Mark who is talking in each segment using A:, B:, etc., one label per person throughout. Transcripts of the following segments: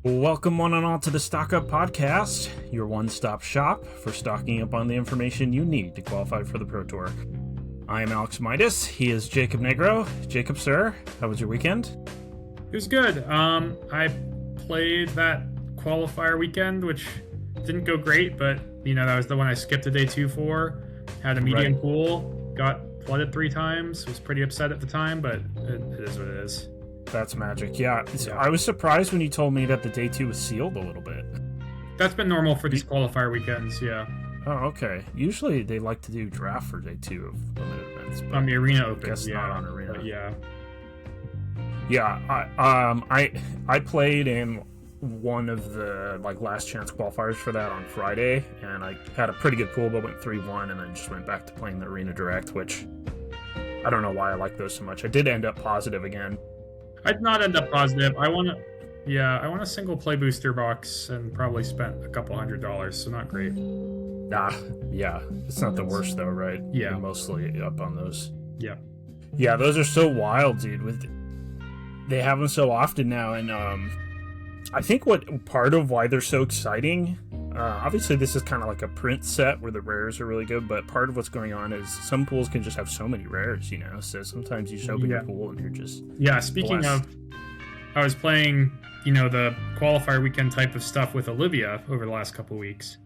A: Welcome one and all to the Stock Up Podcast, your one-stop shop for stocking up on the information you need to qualify for the Pro Tour. I am Alex Midas. He is Jacob Negro. Jacob, sir, how was your weekend?
B: It was good. I played that qualifier weekend, which didn't go great, but that was the one I skipped a day two for. Had a medium pool, got flooded 3 times. Was pretty upset at the time, but it is what it is.
A: That's magic. Yeah, I was surprised when you told me that the day 2 was sealed a little bit.
B: That's been normal for these qualifier weekends, yeah.
A: Oh, okay. Usually they like to do draft for day 2 of limited events. But
B: on the Arena Open,
A: guess not on Arena.
B: But yeah.
A: Yeah, I played in one of the last chance qualifiers for that on Friday, and I had a pretty good pool, but went 3-1, and then just went back to playing the Arena Direct, which I don't know why I like those so much. I did end up positive again.
B: I did not end up positive. I won a single play booster box and probably spent a couple $100, so not great.
A: Yeah, it's not the worst though, right?
B: Yeah,
A: you're mostly up on those.
B: Yeah,
A: those are so wild, dude. They have them so often now, and I think what part of why they're so exciting. Obviously, this is kind of like a print set where the rares are really good, but part of what's going on is some pools can just have so many rares, so sometimes you show up in your pool and you're just
B: speaking
A: blessed.
B: of, I was playing, the qualifier weekend type of stuff with Olivia over the last couple weeks.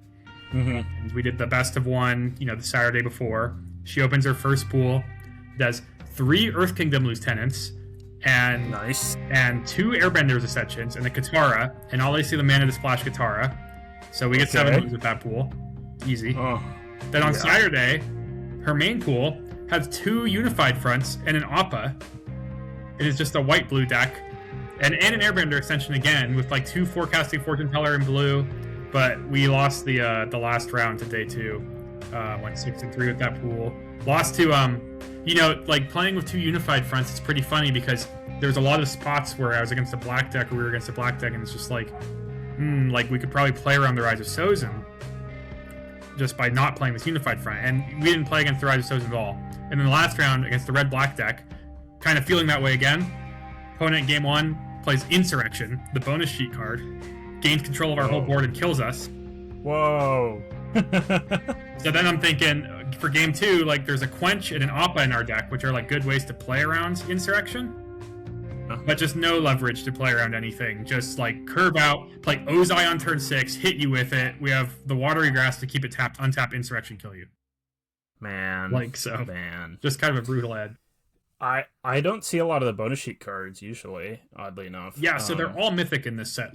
A: Mm-hmm.
B: We did the best of one, the Saturday before. She opens her first pool, does 3 Earth Kingdom Lieutenants, and
A: nice,
B: and 2 Airbenders Ascensions, and a Katara, and all I see the Mana to Splash Katara. So we get 7 moves with that pool. Easy.
A: Oh,
B: then on Saturday, her main pool has 2 Unified Fronts and an Appa. It is just a white-blue deck. And an Airbender Ascension again, with 2 Forecasting Fortune Teller in blue. But we lost the last round to day 2. Went 6-3 with that pool. Lost to, playing with 2 Unified Fronts, it's pretty funny because there's a lot of spots where I was against a black deck or we were against a black deck, and it's just we could probably play around the Rise of Sozin just by not playing this Unified Front. And we didn't play against the Rise of Sozin at all. And then the last round against the red-black deck, kind of feeling that way again. Opponent game 1 plays Insurrection, the bonus sheet card, gains control of our whole board and kills us.
A: Whoa.
B: So then I'm thinking, for game 2, there's a Quench and an Appa in our deck, which are good ways to play around Insurrection. But just no leverage to play around anything. Just curve out, play Ozai on turn 6, hit you with it. We have the Watery Grass to keep it tapped, untap Insurrection, kill you.
A: Man. Man.
B: Just kind of a brutal ad.
A: I don't see a lot of the bonus sheet cards usually, oddly enough.
B: Yeah, so they're all mythic in this set.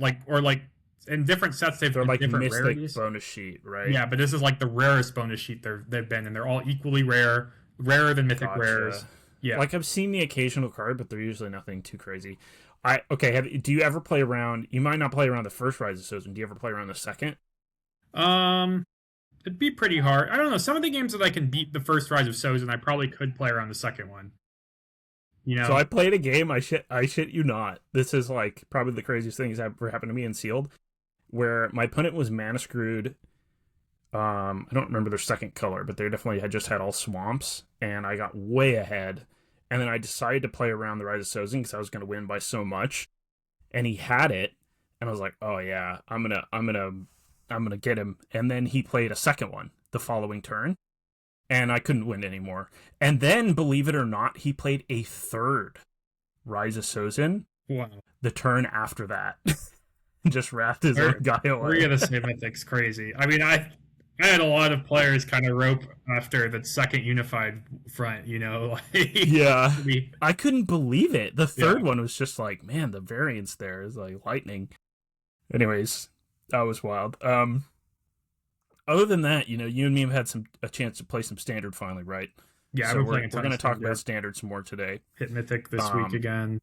B: In different sets they're different
A: mystic
B: rarities.
A: Bonus sheet, right?
B: Yeah, but this is the rarest bonus sheet they've been, and they're all equally rare, rarer than mythic rares. Yeah.
A: I've seen the occasional card, but they're usually nothing too crazy. Do you ever play around? You might not play around the first Rise of Sozin. Do you ever play around the second?
B: It'd be pretty hard. I don't know. Some of the games that I can beat the first Rise of Sozin, I probably could play around the second one.
A: So I played a game. I shit you not. This is probably the craziest thing that's ever happened to me in Sealed, where my opponent was mana screwed. I don't remember their second color, but they definitely had all swamps, and I got way ahead. And then I decided to play around the Rise of Sozin because I was going to win by so much, and he had it, and I was like, "Oh yeah, I'm gonna get him." And then he played a second one the following turn, and I couldn't win anymore. And then, believe it or not, he played a third Rise of Sozin.
B: Wow!
A: The turn after that, just wrapped his own guy away.
B: 3 of the same mythic's crazy. I mean, I had a lot of players kind of rope after the second Unified Front,
A: Yeah. I couldn't believe it. The third one was just man, the variance there is lightning. Anyways, that was wild. Other than that, you and me have had a chance to play some Standard finally, right?
B: Yeah,
A: so we're going to talk about Standard some more today.
B: Hit Mythic this week again.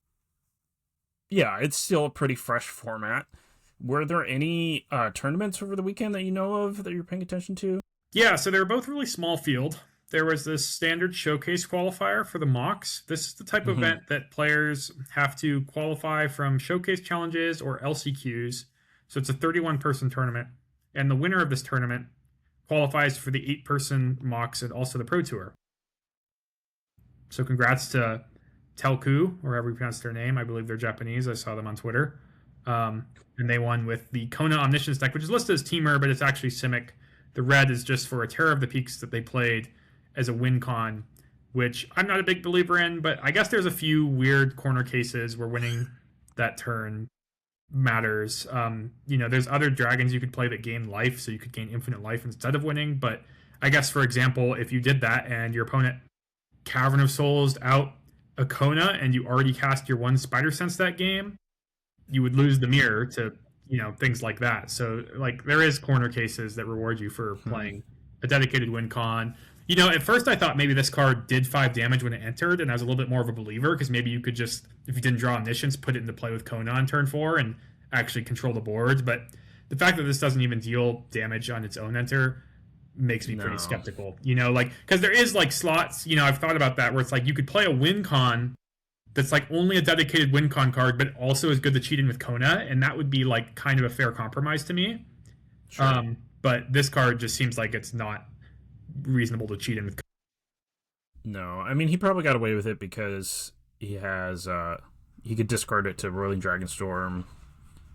A: Yeah, it's still a pretty fresh format. Were there any tournaments over the weekend that you know of that you're paying attention to?
B: Yeah, so they were both really small field. There was this Standard Showcase qualifier for the mocks. This is the type of event that players have to qualify from Showcase challenges or LCQs. So it's a 31-person tournament. And the winner of this tournament qualifies for the 8-person mocks and also the Pro Tour. So congrats to Telku, or however you pronounce their name. I believe they're Japanese. I saw them on Twitter. And they won with the Kona Omniscience deck, which is listed as Teamer, but it's actually Simic. The red is just for a Terror of the Peaks that they played as a win con, which I'm not a big believer in, but I guess there's a few weird corner cases where winning that turn matters. There's other dragons you could play that gain life, so you could gain infinite life instead of winning. But I guess, for example, if you did that and your opponent Cavern of Souls out a Kona and you already cast your one Spider Sense that game, you would lose the mirror to things like that. So like there is corner cases that reward you for playing a dedicated win con. At first I thought maybe this card did 5 damage when it entered, and I was a little bit more of a believer because maybe you could just, if you didn't draw Omniscience, put it into play with Kona on turn 4 and actually control the board. But the fact that this doesn't even deal damage on its own enter makes me pretty skeptical. Because there is like slots, I've thought about that where it's like you could play a win con that's like only a dedicated win con card, but also is good to cheat in with Kona, and that would be like kind of a fair compromise to me. Sure. But this card just seems like it's not reasonable to cheat in with.
A: No, I mean he probably got away with it because he has he could discard it to Roiling Dragonstorm,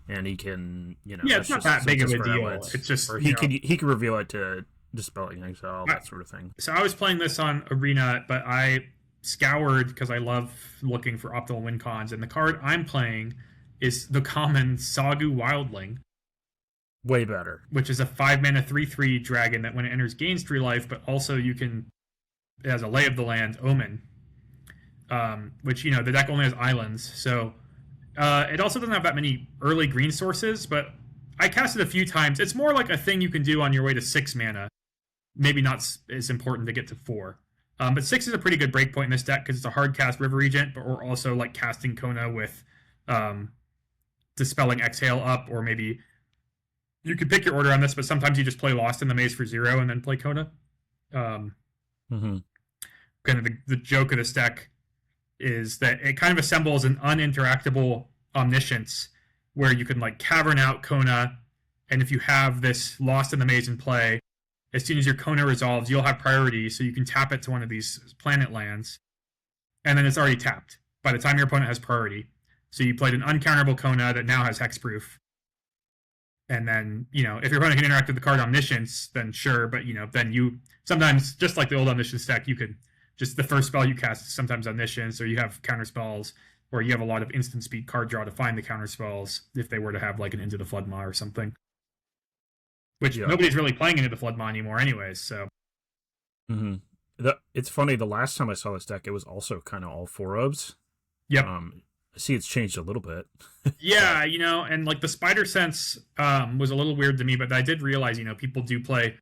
A: and he can
B: it's not that big of a deal. It's just
A: he could reveal it to Dispelling Exile, that sort of thing.
B: So I was playing this on Arena, but I scoured because I love looking for optimal win cons, and the card I'm playing is the common Sagu Wildling.
A: Way better.
B: Which is a 5-mana 3/3 dragon that when it enters gains 3 life, but also it has a Lay of the Land Omen. Which, the deck only has islands, so it also doesn't have that many early green sources, but I cast it a few times. It's more like a thing you can do on your way to 6 mana. Maybe not as important to get to 4. But 6 is a pretty good breakpoint in this deck because it's a hard cast River Regent, but we're also like casting Kona with Dispelling Exhale up, or maybe you could pick your order on this, but sometimes you just play Lost in the Maze for 0 and then play Kona. Kind of the joke of this deck is that it kind of assembles an uninteractable Omniscience where you can like cavern out Kona, and if you have this Lost in the Maze in play, as soon as your Kona resolves, you'll have priority, so you can tap it to one of these planet lands, and then it's already tapped by the time your opponent has priority. So you played an uncounterable Kona that now has hexproof. And then, if your opponent can interact with the card Omniscience, then sure, but, then you, sometimes, just like the old Omniscience deck, you could, just the first spell you cast is sometimes Omniscience, or you have counter spells, or you have a lot of instant speed card draw to find the counter spells, if they were to have, like, an Into the Floodmaw or something. Which nobody's really playing Into the Floodmaw anymore anyways, so.
A: It's funny, the last time I saw this deck, it was also kind of all 4-ofs.
B: Yep.
A: I see it's changed a little bit.
B: Yeah, and like the Spider Sense was a little weird to me, but I did realize, people do play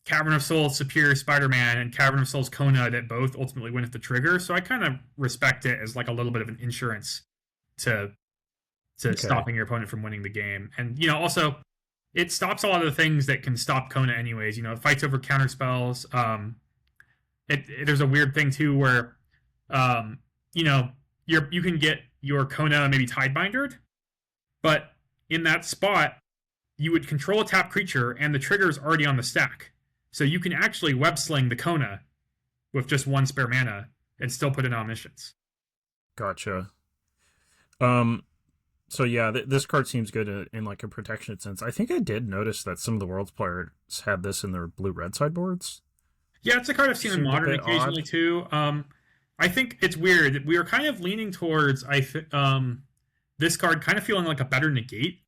B: Cavern of Souls Superior Spider-Man and Cavern of Souls Kona that both ultimately win at the trigger, so I kind of respect it as like a little bit of an insurance to stopping your opponent from winning the game. And, also, it stops a lot of the things that can stop Kona anyways. It fights over counter spells. There's a weird thing, too, where, you can get your Kona maybe Tidebindered, but in that spot, you would control a tapped creature, and the trigger is already on the stack. So you can actually web sling the Kona with just 1 spare mana and still put in Omniscience.
A: Gotcha. So yeah, this card seems good in like a protection sense. I think I did notice that some of the World's players had this in their blue-red sideboards.
B: Yeah, it's a card I've seen in Modern occasionally too. I think it's weird. We were kind of leaning towards this card kind of feeling like a better negate.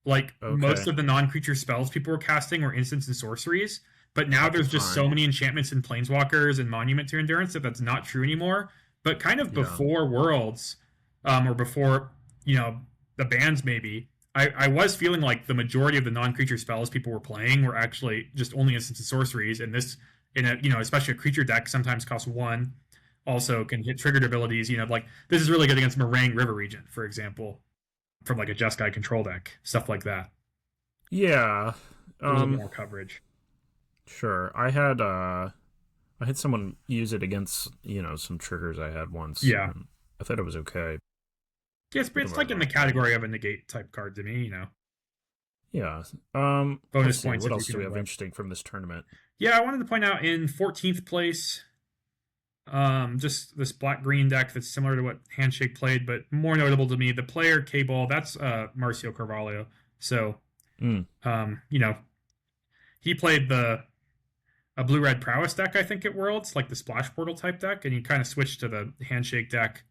B: Like most of the non-creature spells people were casting were instants and sorceries, but now there's just so many enchantments and planeswalkers and Monument to Endurance that's not true anymore. But kind of before Worlds, or before the bans maybe, I was feeling like the majority of the non-creature spells people were playing were actually just only instants and sorceries, and this especially a creature deck sometimes costs 1. Also can hit triggered abilities, like this is really good against Meringue River Regent, for example, from like a Jeskai control deck, stuff like that.
A: Yeah.
B: A little bit more coverage.
A: Sure. I had someone use it against, some triggers I had once.
B: Yeah.
A: I thought it was okay.
B: Yeah, it's like in the category of a negate type card to me,
A: Yeah.
B: Bonus points.
A: What else do we have interesting from this tournament?
B: Yeah, I wanted to point out in 14th place, Just this black-green deck that's similar to what Handshake played, but more notable to me, the player K-Ball, that's Marcio Carvalho. So, you know, he played a blue-red prowess deck, I think, at Worlds, like the Splash Portal type deck, and he kind of switched to the Handshake deck.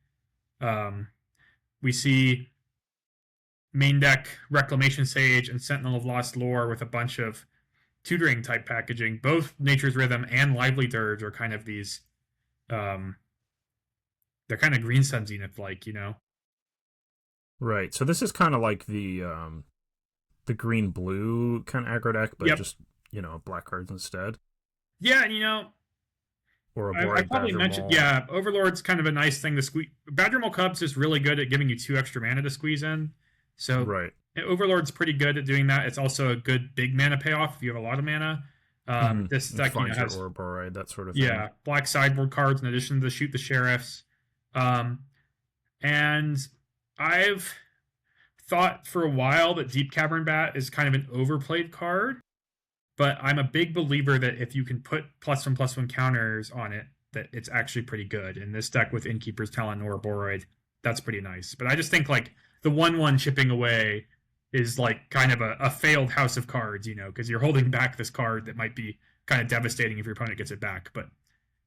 B: We see main deck Reclamation Sage and Sentinel of Lost Lore with a bunch of tutoring type packaging. Both Nature's Rhythm and Lively Dirge are kind of these they're kind of Green Sun Zenith like, you know.
A: Right. So this is kind of like the green blue kind of aggro deck, but just, you know, black cards instead.
B: Yeah, and you know,
A: or
B: I probably mentioned, Overlord's kind of a nice thing to squeeze. Badger Mole Cubs is really good at giving you 2 extra mana to squeeze in. So
A: right.
B: Overlord's pretty good at doing that. It's also a good big mana payoff if you have a lot of mana. This deck, you know, has
A: Ouroboros, that sort of thing.
B: Yeah, black sideboard cards in addition to Shoot the Sheriffs. And I've thought for a while that Deep Cavern Bat is kind of an overplayed card, but I'm a big believer that if you can put +1/+1 counters on it, that it's actually pretty good. And this deck with Innkeeper's Talent and Ouroboros, that's pretty nice. But I just think like the 1/1 chipping away is like kind of a failed house of cards, you know, because you're holding back this card that might be kind of devastating if your opponent gets it back. But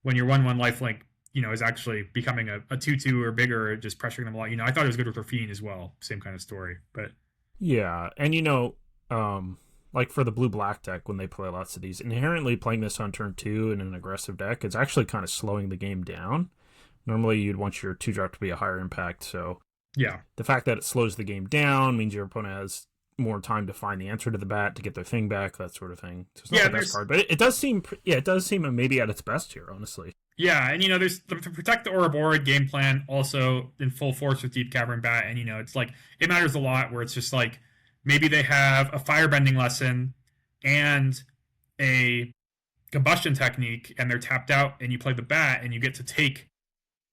B: when your 1/1 lifelink, you know, is actually becoming a 2/2 or bigger, just pressuring them a lot. You know, I thought it was good with Rafine as well. Same kind of story. But
A: yeah, and you know, like for the blue-black deck, when they play lots of these, inherently playing this on turn 2 in an aggressive deck, it's actually kind of slowing the game down. Normally, you'd want your 2-drop to be a higher impact, so
B: yeah,
A: the fact that it slows the game down means your opponent has more time to find the answer to the bat, to get their thing back, that sort of thing. So it's not the best card, but it does seem, it does seem maybe at its best here, honestly.
B: Yeah, and you know, there's the Protect the Ouroboros game plan also in full force with Deep Cavern Bat, and you know, it's like it matters a lot where it's just like maybe they have a firebending lesson and a combustion technique, and they're tapped out, and you play the bat, and you get to take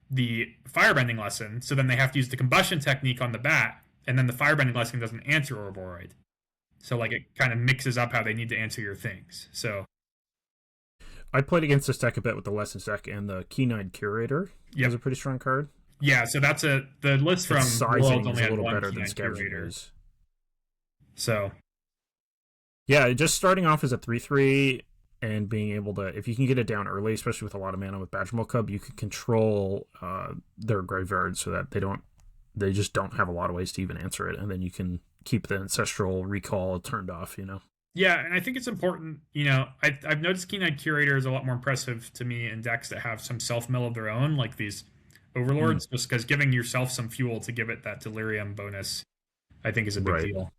B: the firebending lesson. So then they have to use the combustion technique on the bat, and then the firebending lesson doesn't answer Ouroboros. So like it kind of mixes up how they need to answer your things. So
A: I played against this deck a bit with the Lessons deck, and the Keen-Eyed Curator is a pretty strong card.
B: Yeah, so that's the list from
A: Worlds only had one better than Scavenger.
B: So
A: yeah, just starting off as a 3/3 and being able to, if you can get it down early, especially with a lot of mana with Badger Mole Cub, you can control their graveyard so that they just don't have a lot of ways to even answer it, and then you can keep the Ancestral Recall turned off, you know.
B: Yeah, and I think it's important, you know, I've noticed Keen-Eyed Curator is a lot more impressive to me in decks that have some self-mill of their own, like these Overlords, just because giving yourself some fuel to give it that Delirium bonus, I think is a big deal.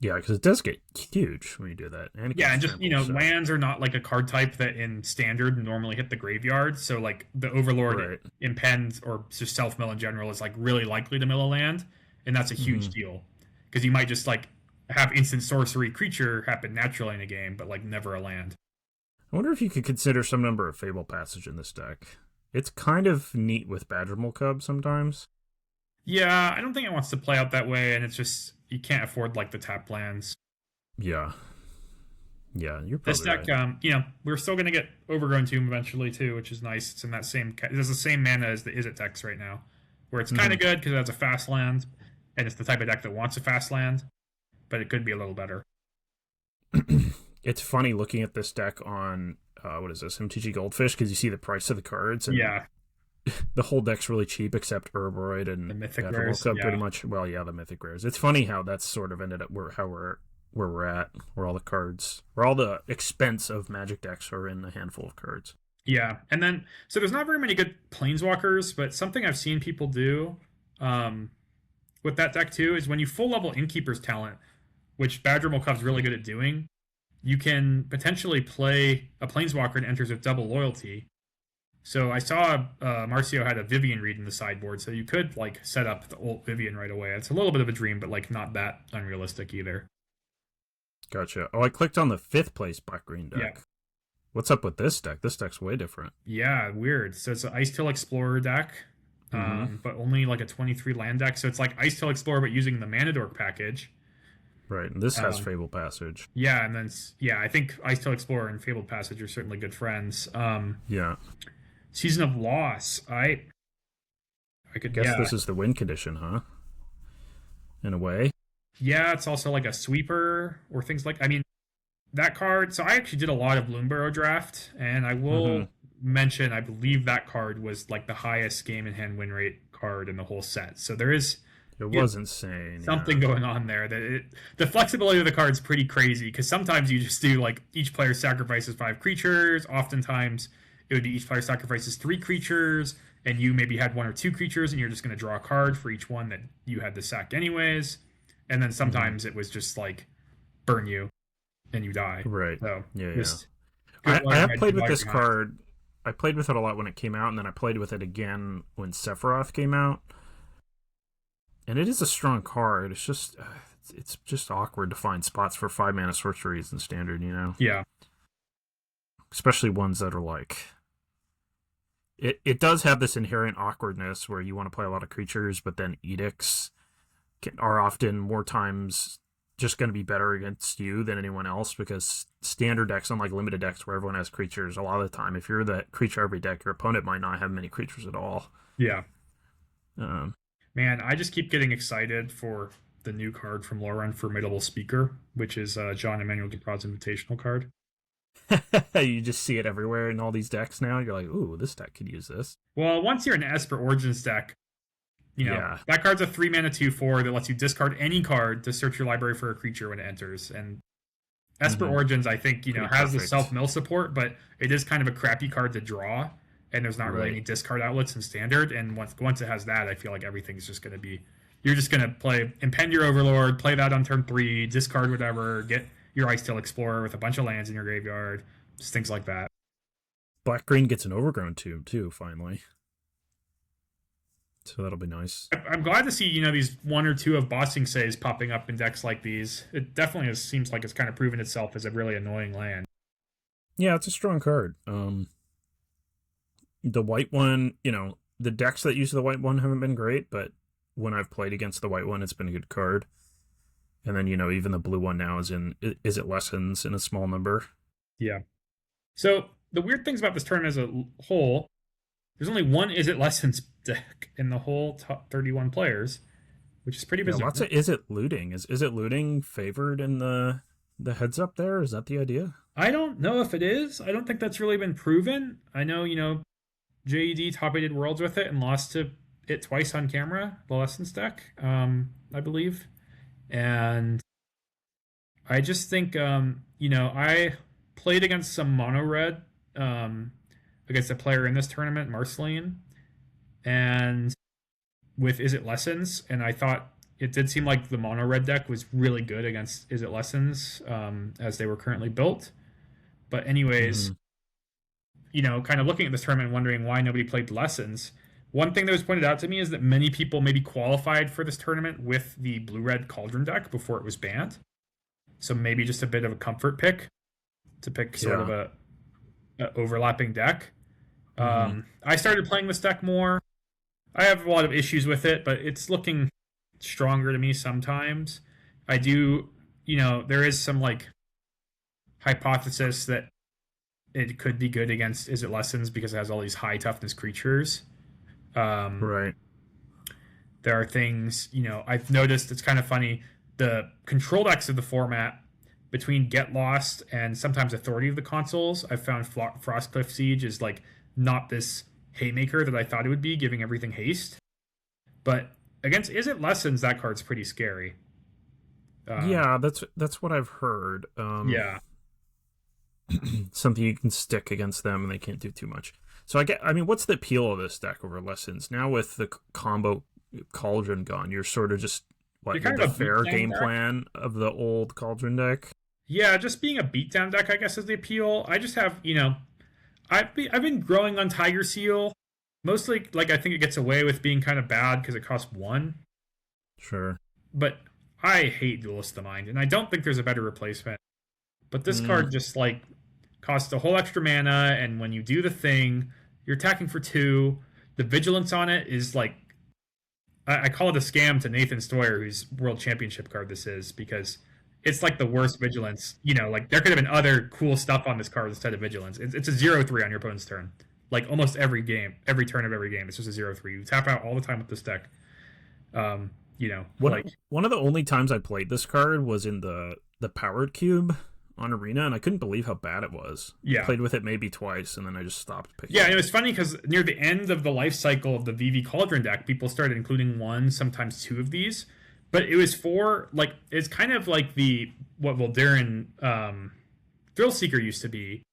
A: Yeah, because it does get huge when you do that. And
B: and just, you know, lands are not like a card type that in Standard normally hit the graveyard, so like the Overlord impend or just self-mill in general is like really likely to mill a land, and that's a huge deal, because you might just like have instant sorcery creature happen naturally in a game, but like never a land.
A: I wonder if you could consider some number of Fable Passage in this deck. It's kind of neat with Badger Mole Cub sometimes.
B: Yeah, I don't think it wants to play out that way, and it's just you can't afford like the tap lands.
A: Yeah, you're probably
B: this deck.
A: Right.
B: You know, we're still gonna get Overgrown Tomb eventually too, which is nice. It's in that same. It has the same mana as the Izzet decks right now, where it's kind of good because it has a fast land, and it's the type of deck that wants a fast land, but it could be a little better.
A: It's funny looking at this deck on what is this, MTG Goldfish, because you see the price of the cards, and the whole deck's really cheap except Ouroboros and
B: the Mythic Rares,
A: pretty much. Well, yeah, the Mythic Rares. It's funny how that's sort of ended up where we're at, where all the expense of Magic decks are in a handful of cards.
B: Yeah, and then so there's not very many good Planeswalkers, but something I've seen people do with that deck too is when you full level Innkeeper's Talent, which Badger Mole Cub's really good at doing, you can potentially play a Planeswalker and enters with double loyalty. So I saw Marcio had a Vivian read in the sideboard, so you could like set up the old Vivian right away. It's a little bit of a dream, but like not that unrealistic either.
A: Gotcha. Oh, I clicked on the 5th place black-green deck. Yeah. What's up with this deck? This deck's way different.
B: Yeah, weird. So it's an Icetail Explorer deck, but only like a 23 land deck. So it's like Icetail Explorer, but using the Mana Dork package.
A: Right, and this has Fabled Passage.
B: Yeah, and then I think Icetail Explorer and Fabled Passage are certainly good friends. Season of Loss. I could
A: Guess this is the win condition, huh? In a way.
B: Yeah, it's also like a sweeper or things like. I mean, that card. So I actually did a lot of Bloomburrow draft, and I will mention I believe that card was like the highest game in hand win rate card in the whole set. So there is
A: it was insane.
B: Something going on there. The flexibility of the card is pretty crazy because sometimes you just do like each player sacrifices 5 creatures. Oftentimes it would be each player sacrifices 3 creatures, and you maybe had 1 or 2 creatures, and you're just going to draw a card for each one that you had to sack anyways. And then sometimes it was just like burn you and you die.
A: Right.
B: So
A: yeah. I have played with this card. I played with it a lot when it came out, and then I played with it again when Sephiroth came out. And it is a strong card. It's just awkward to find spots for 5-mana sorceries in Standard, you know?
B: Yeah.
A: Especially ones that are like... It does have this inherent awkwardness where you want to play a lot of creatures, but then edicts are often more times just going to be better against you than anyone else, because Standard decks, unlike limited decks where everyone has creatures, a lot of the time, if you're the creature every deck, your opponent might not have many creatures at all.
B: Yeah. Man, I just keep getting excited for the new card from Lauren, Formidable Speaker, which is John Emmanuel Duprat's invitational card.
A: You just see it everywhere in all these decks now. You're like, ooh, this deck could use this.
B: Well, once you're an Esper Origins deck, that card's a 3-mana 2/4 that lets you discard any card to search your library for a creature when it enters. And Esper Origins, I think, has the self-mill support, but it is kind of a crappy card to draw. And there's not really any discard outlets in Standard. And once it has that, I feel like everything's just going to be... You're just going to play Impend Your Overlord, play that on turn 3, discard whatever, get your Icetail Explorer with a bunch of lands in your graveyard, just things like that.
A: Black-green gets an Overgrown Tomb, too, finally. So that'll be nice.
B: I'm glad to see, these 1 or 2 of Bossing Says popping up in decks like these. It definitely seems like it's kind of proven itself as a really annoying land.
A: Yeah, it's a strong card. The white one, the decks that use the white one haven't been great, but when I've played against the white one, it's been a good card. And then, even the blue one now is It Lessons in a small number.
B: Yeah. So the weird things about this tournament as a whole, there's only one Is It Lessons deck in the whole top 31 players, which is pretty bizarre.
A: Lots of Is It Looting. Is It Looting favored in the heads up there? Is that the idea?
B: I don't know if it is. I don't think that's really been proven. I know, JED top-rated Worlds with it and lost to it twice on camera, the Lessons deck, I believe. And I just think, I played against some mono red against a player in this tournament, Marceline, and with Is It Lessons, and I thought it did seem like the mono red deck was really good against Is It Lessons as they were currently built. But anyways, kind of looking at this tournament, wondering why nobody played Lessons. One thing that was pointed out to me is that many people maybe qualified for this tournament with the blue-red Cauldron deck before it was banned. So maybe just a bit of a comfort pick to pick sort of a overlapping deck. I started playing this deck more. I have a lot of issues with it, but it's looking stronger to me sometimes. I do, there is some hypothesis that it could be good against Is It Lessons because it has all these high toughness creatures.
A: Right.
B: There are things, I've noticed it's kind of funny. The control decks of the format between Get Lost and sometimes Authority of the consoles, I've found Frostcliff Siege is not this haymaker that I thought it would be, giving everything haste. But against Is It Lessons, that card's pretty scary.
A: Yeah, that's what I've heard.
B: Yeah.
A: Something you can stick against them and they can't do too much. So what's the appeal of this deck over Lessons? Now with the combo Cauldron gone, you're sort of just the fair game plan of the old Cauldron deck.
B: Yeah, just being a beatdown deck, I guess, is the appeal. I just have, I've been growing on Tiger Seal. Mostly, I think it gets away with being kind of bad because it costs 1.
A: Sure.
B: But I hate Duelist the Mind, and I don't think there's a better replacement. But this card just, costs a whole extra mana, and when you do the thing, you're attacking for 2. The vigilance on it is, I call it a scam to Nathan Stoyer, whose World Championship card this is, because it's the worst vigilance. There could have been other cool stuff on this card instead of vigilance. It's a 0/3 on your opponent's turn. Like almost every game, every turn of every game, it's just a 0-3. You tap out all the time with this deck.
A: One of the only times I played this card was in the powered cube on Arena, and I couldn't believe how bad it was.
B: Yeah.
A: Played with it maybe twice, and then I just stopped picking
B: it. It was funny because near the end of the life cycle of the VV Cauldron deck, people started including one, sometimes two of these. But it was for, like, it's kind of like what Voldaren Thrill Seeker used to be,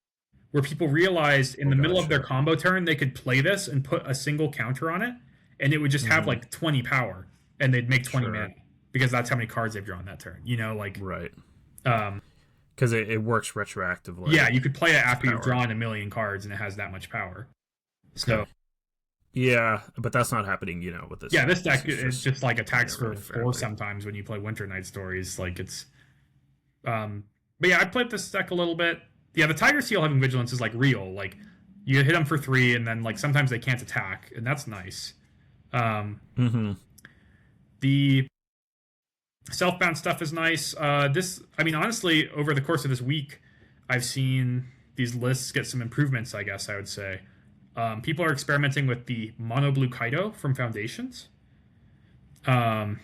B: where people realized in the middle of their combo turn, they could play this and put a single counter on it, and it would just have, like, 20 power, and they'd make 20 mana, because that's how many cards they've drawn that turn, like...
A: Right. Because it works retroactively.
B: Yeah, you could play it after you've drawn a million cards, and it has that much power. So,
A: yeah, but that's not happening, with this.
B: Yeah, this deck is just like attacks for 4 sometimes when you play Winter Night Stories. Like it's, but yeah, I played this deck a little bit. Yeah, the Tiger Seal having Vigilance is like real. Like you hit them for 3, and then like sometimes they can't attack, and that's nice. The Selfbound stuff is nice. Honestly, over the course of this week, I've seen these lists get some improvements, I guess I would say. People are experimenting with the Mono Blue Kaido from Foundations. You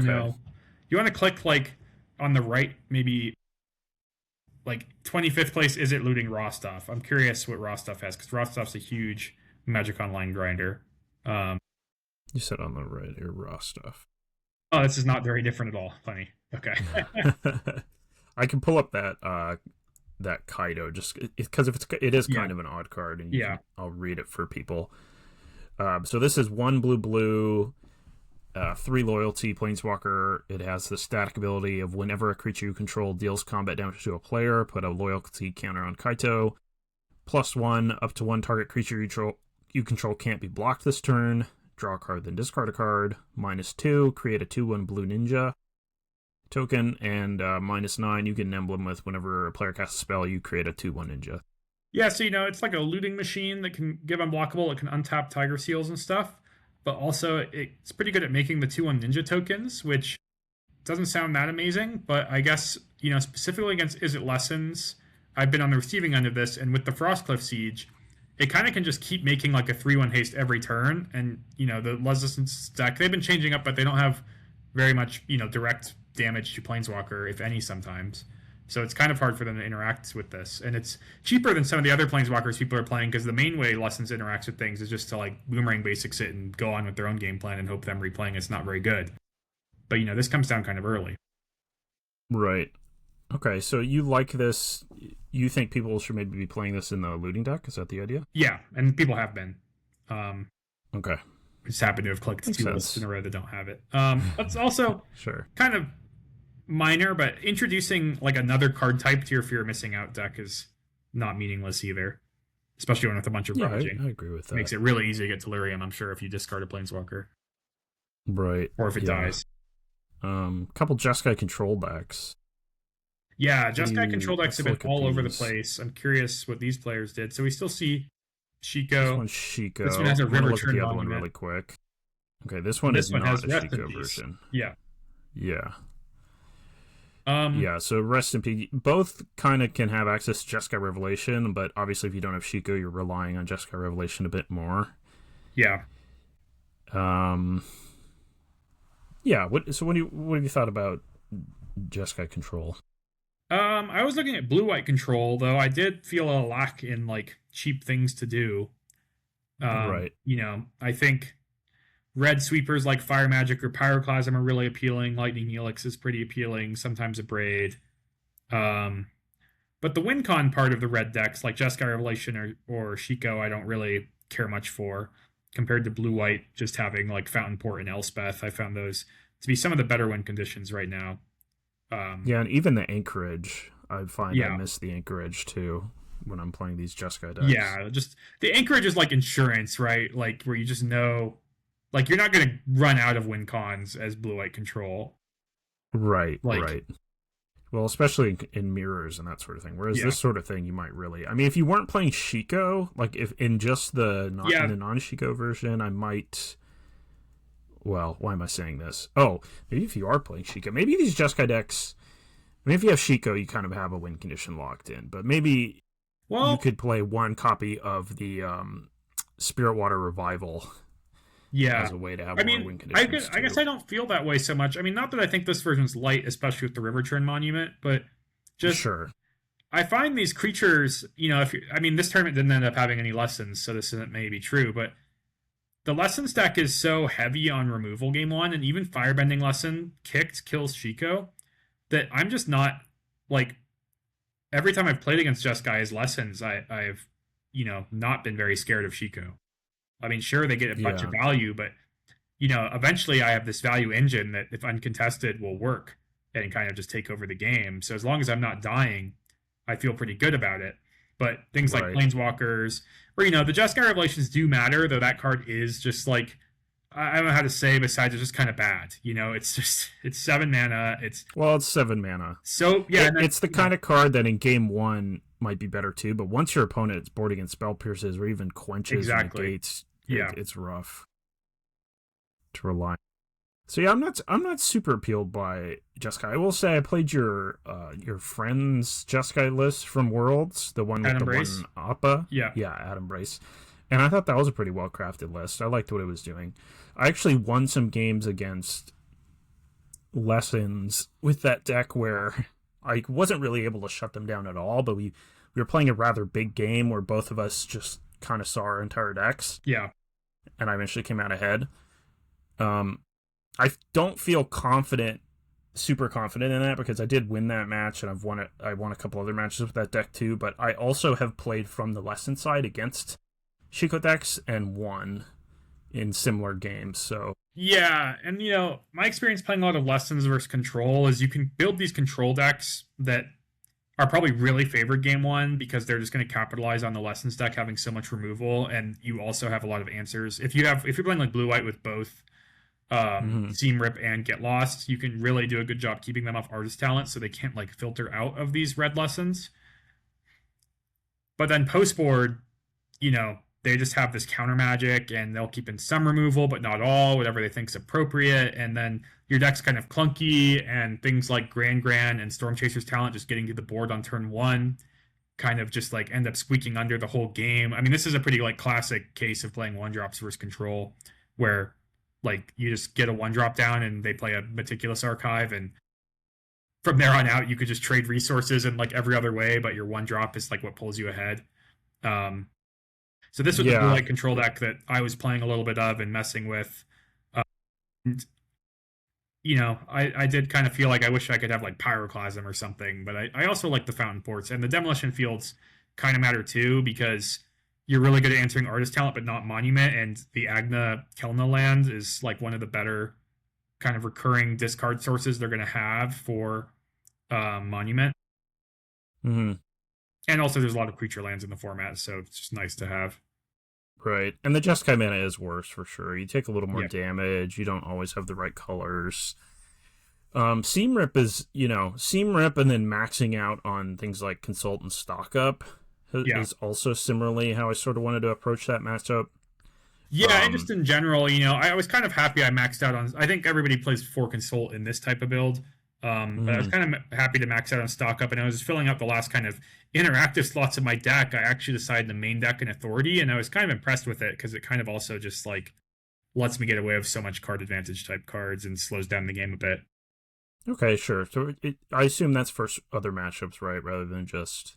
B: want to click, like, on the right, maybe, like, 25th place, is it looting Rostov? I'm curious what Rostov has, because Rostov's a huge Magic Online grinder.
A: You said on the right here, Rostov.
B: Oh, this is not very different at all. Funny. Okay.
A: I can pull up that Kaido just because it is kind of an odd card, and I'll read it for people. So this is 1 blue, 3 loyalty Planeswalker. It has the static ability of whenever a creature you control deals combat damage to a player, put a loyalty counter on Kaito. +1, up to 1 target creature you control can't be blocked this turn. Draw a card, then discard a card. -2, create a 2/1 blue ninja token, and -9, you get an emblem with whenever a player casts a spell, you create a 2/1 ninja.
B: Yeah, so it's like a looting machine that can give unblockable. It can untap Tiger Seals and stuff, but also it's pretty good at making the 2/1 ninja tokens, which doesn't sound that amazing, but I guess, specifically against Is It Lessons, I've been on the receiving end of this, and with the Frostcliff Siege, it kind of can just keep making like a 3/1 haste every turn, and, the Resistance deck, they've been changing up, but they don't have very much, direct damage to Planeswalker, if any, sometimes. So it's kind of hard for them to interact with this. And it's cheaper than some of the other Planeswalkers people are playing, because the main way Lessons interacts with things is just to like Boomerang Basics it and go on with their own game plan and hope them replaying it's not very good. But, this comes down kind of early.
A: Right. Okay, so you like this. You think people should maybe be playing this in the looting deck? Is that the idea?
B: Yeah, and people have been.
A: Okay.
B: I just happen to have clicked 2 lists in a row that don't have it. That's also kind of minor, but introducing like another card type to your Fear of Missing Out deck is not meaningless either. Especially when with a bunch of ravaging.
A: I agree with that.
B: Makes it really easy to get Delirium, I'm sure, if you discard a Planeswalker.
A: Right.
B: Or if it dies.
A: Couple Jeskai control decks.
B: Yeah, Jeskai control decks have been all over the place. I'm curious what these players did. So we still see Shiko.
A: This one's Shiko.
B: This one has a River Turn
A: the other one really quick. Okay, this one is not a Shiko version.
B: Yeah.
A: Yeah. So Rest in Peace. Both kind of can have access to Jeskai Revelation, but obviously if you don't have Shiko, you're relying on Jeskai Revelation a bit more.
B: Yeah.
A: Yeah. What have you thought about Jeskai Control?
B: I was looking at blue-white control, though I did feel a lack in like cheap things to do.
A: Right.
B: I think red sweepers like Fire Magic or Pyroclasm are really appealing. Lightning Helix is pretty appealing. Sometimes a Braid. But the WinCon part of the red decks, like Jeskai Revelation or Shiko, I don't really care much for. Compared to blue-white, just having like Fountain Port and Elspeth, I found those to be some of the better win conditions right now.
A: And even the Anchorage, I find I miss the Anchorage too when I'm playing these Jeskai decks.
B: Yeah, just the Anchorage is like insurance, right? Like where you just know, like you're not going to run out of win cons as blue-white control.
A: Right, right. Well, especially in mirrors and that sort of thing. Whereas this sort of thing, you might really... I mean, if you weren't playing Shiko, like if in just the non-Shiko version, I might... Well, why am I saying this? Oh, maybe if you are playing Shiko, maybe these Jeskai decks... I mean, if you have Shiko, you kind of have a win condition locked in. But maybe you
B: Well,
A: could play one copy of the Spirit Water Revival
B: yeah.
A: as a way to have
B: I
A: more
B: mean,
A: win conditions
B: I guess
A: too.
B: I don't feel that way so much. I mean, not that I think this version's light, especially with the River Trend Monument, but just
A: Sure.
B: I find these creatures, if you, I mean, this tournament didn't end up having any lessons, so this isn't maybe true, but the lessons deck is so heavy on removal game one, and even Firebending lesson kicked kills Shiko that I'm just not like every time I've played against Jeskai lessons, I've not been very scared of Shiko. I mean, sure they get a bunch of
A: Yeah.
B: value, but eventually I have this value engine that, if uncontested, will work and kind of just take over the game. So as long as I'm not dying, I feel pretty good about it. But things like
A: Right.
B: Planeswalkers, or the Jeskai Revelations do matter, though that card is just like I don't know how to say besides it's just kind of bad. It's 7 mana.
A: It's 7 mana.
B: So yeah,
A: It's the kind of card that in game one might be better too, but once your opponent is boarding in spell pierces or even quenches
B: exactly.
A: and negates,
B: Yeah.
A: it's rough to rely. So yeah, I'm not super appealed by Jeskai. I will say I played your friend's Jeskai list from Worlds, the one with
B: Adam
A: the
B: Brace?
A: one Appa.
B: Yeah.
A: Adam Brace. And I thought that was a pretty well crafted list. I liked what it was doing. I actually won some games against Lessons with that deck where I wasn't really able to shut them down at all, but we were playing a rather big game where both of us just kind of saw our entire decks.
B: Yeah.
A: And I eventually came out ahead. I don't feel super confident in that because I did win that match and I won a couple other matches with that deck too, but I also have played from the lesson side against Shiko decks and won in similar games. So
B: yeah, and my experience playing a lot of lessons versus control is you can build these control decks that are probably really favored game one because they're just going to capitalize on the lessons deck having so much removal, and you also have a lot of answers. If you're playing like blue white with both Seam Rip and Get Lost, you can really do a good job keeping them off artist talent so they can't like filter out of these red lessons. But then post board, they just have this counter magic and they'll keep in some removal, but not all, whatever they think is appropriate. And then your deck's kind of clunky, and things like Grand and Storm Chaser's talent just getting to the board on turn one kind of just like end up squeaking under the whole game. I mean, this is a pretty like classic case of playing one drops versus control, where like you just get a one drop down and they play a Meticulous Archive, and from there on out you could just trade resources in like every other way, but your one drop is like what pulls you ahead. So this was the blue light control deck that I was playing a little bit of and messing with. And, I did kind of feel like I wish I could have like Pyroclasm or something, but I also like the Fountain Ports, and the Demolition Fields kind of matter too because you're really good at answering artist talent, but not monument, and the Agna Kelna land is like one of the better kind of recurring discard sources they're going to have for monument.
A: Mm-hmm.
B: And also there's a lot of creature lands in the format, so it's just nice to have.
A: Right. And the Jeskai mana is worse for sure. You take a little more damage. You don't always have the right colors. Seam Rip is, Seam Rip and then maxing out on things like Consult and Stock Up is also similarly how I sort of wanted to approach that matchup.
B: Yeah, and just in general, I was kind of happy I maxed out on... I think everybody plays 4 Consult in this type of build. But I was kind of happy to max out on Stock Up, and I was just filling out the last kind of interactive slots of my deck. I actually decided to main deck an Authority, and I was kind of impressed with it because it kind of also just like lets me get away with so much card advantage type cards and slows down the game a bit.
A: Okay, sure. So I assume that's for other matchups, right? Rather than just...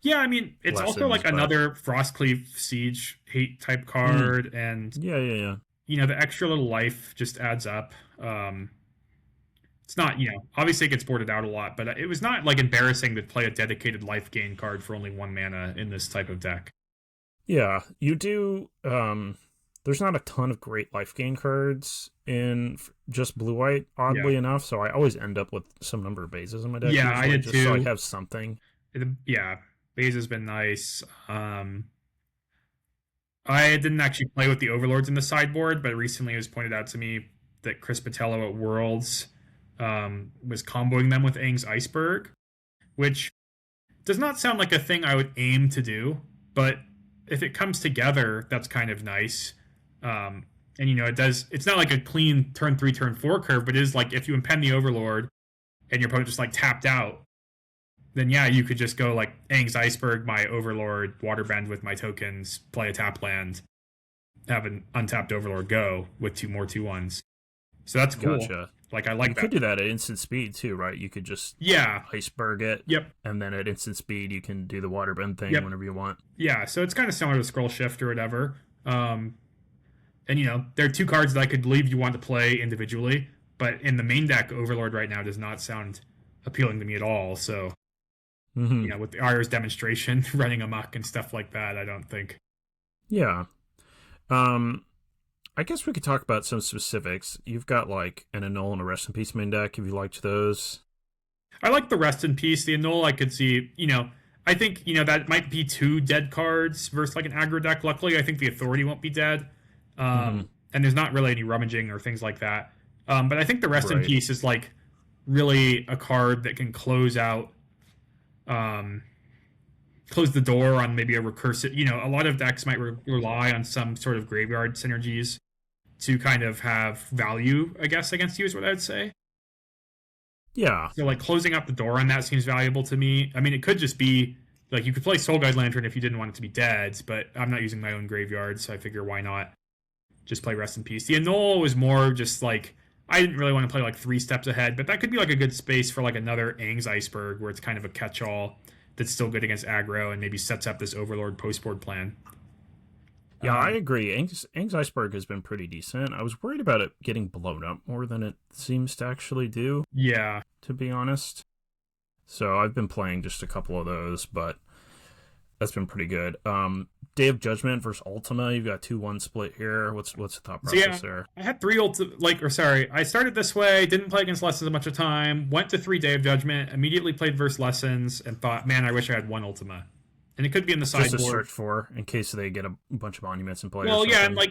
B: Yeah, I mean, it's also like another Frostcleave Siege hate type card, and
A: yeah.
B: The extra little life just adds up. It's not, obviously it gets boarded out a lot, but it was not like embarrassing to play a dedicated life gain card for only 1 mana in this type of deck.
A: Yeah, you do. There's not a ton of great life gain cards in just blue-white, oddly enough, so I always end up with some number of bases in my deck.
B: Yeah, I did
A: just
B: too.
A: So I have something.
B: Base has been nice. I didn't actually play with the Overlords in the sideboard, but recently it was pointed out to me that Chris Patello at Worlds was comboing them with Aang's Iceberg, which does not sound like a thing I would aim to do, but if it comes together, that's kind of nice. And it does. It's not like a clean turn 3, turn 4 curve, but it is like if you impend the Overlord and your opponent just like tapped out, then yeah, you could just go like Aang's Iceberg, my Overlord, Waterbend with my tokens, play a tap land, have an untapped Overlord go with 2 more 2/1s. So that's cool.
A: Gotcha.
B: Like I like
A: you
B: that.
A: You could do that at instant speed too, right? You could just Iceberg it.
B: Yep.
A: And then at instant speed, you can do the Waterbend thing whenever you want.
B: Yeah, so it's kind of similar to Scroll Shift or whatever. And there are 2 cards that I could believe you want to play individually, but in the main deck, Overlord right now does not sound appealing to me at all. So, with the Aya's demonstration running amok and stuff like that, I don't think.
A: Yeah. I guess we could talk about some specifics. You've got like an Annul and a Rest in Peace main deck. Have you liked those?
B: I like the Rest in Peace. The Annul I could see, I think, that might be 2 dead cards versus like an aggro deck. Luckily, I think the Authority won't be dead. And there's not really any rummaging or things like that. But I think the Rest in Peace is like really a card that can close out, close the door on maybe a recursive. A lot of decks might rely on some sort of graveyard synergies to kind of have value, I guess, against you is what I would say.
A: Yeah.
B: So like closing up the door on that seems valuable to me. I mean, it could just be like you could play Soul Guide Lantern if you didn't want it to be dead, but I'm not using my own graveyard, so I figure why not just play Rest in Peace. The Annul was more just like I didn't really want to play like 3 steps ahead, but that could be like a good space for like another Aang's Iceberg where it's kind of a catch-all that's still good against aggro and maybe sets up this Overlord postboard plan.
A: Yeah, I agree. Aang's Iceberg has been pretty decent. I was worried about it getting blown up more than it seems to actually do.
B: Yeah.
A: To be honest. So I've been playing just a couple of those, but that's been pretty good. Day of Judgment versus Ultima. You've got 2-1 split here. What's the thought process there?
B: I had 3 I started this way, didn't play against Lessons a bunch of time, went to 3 Day of Judgment, immediately played versus Lessons, and thought, man, I wish I had 1 Ultima. And it could be in the sideboard.
A: Just to search for, in case they get a bunch of monuments in play.
B: Well, yeah, and I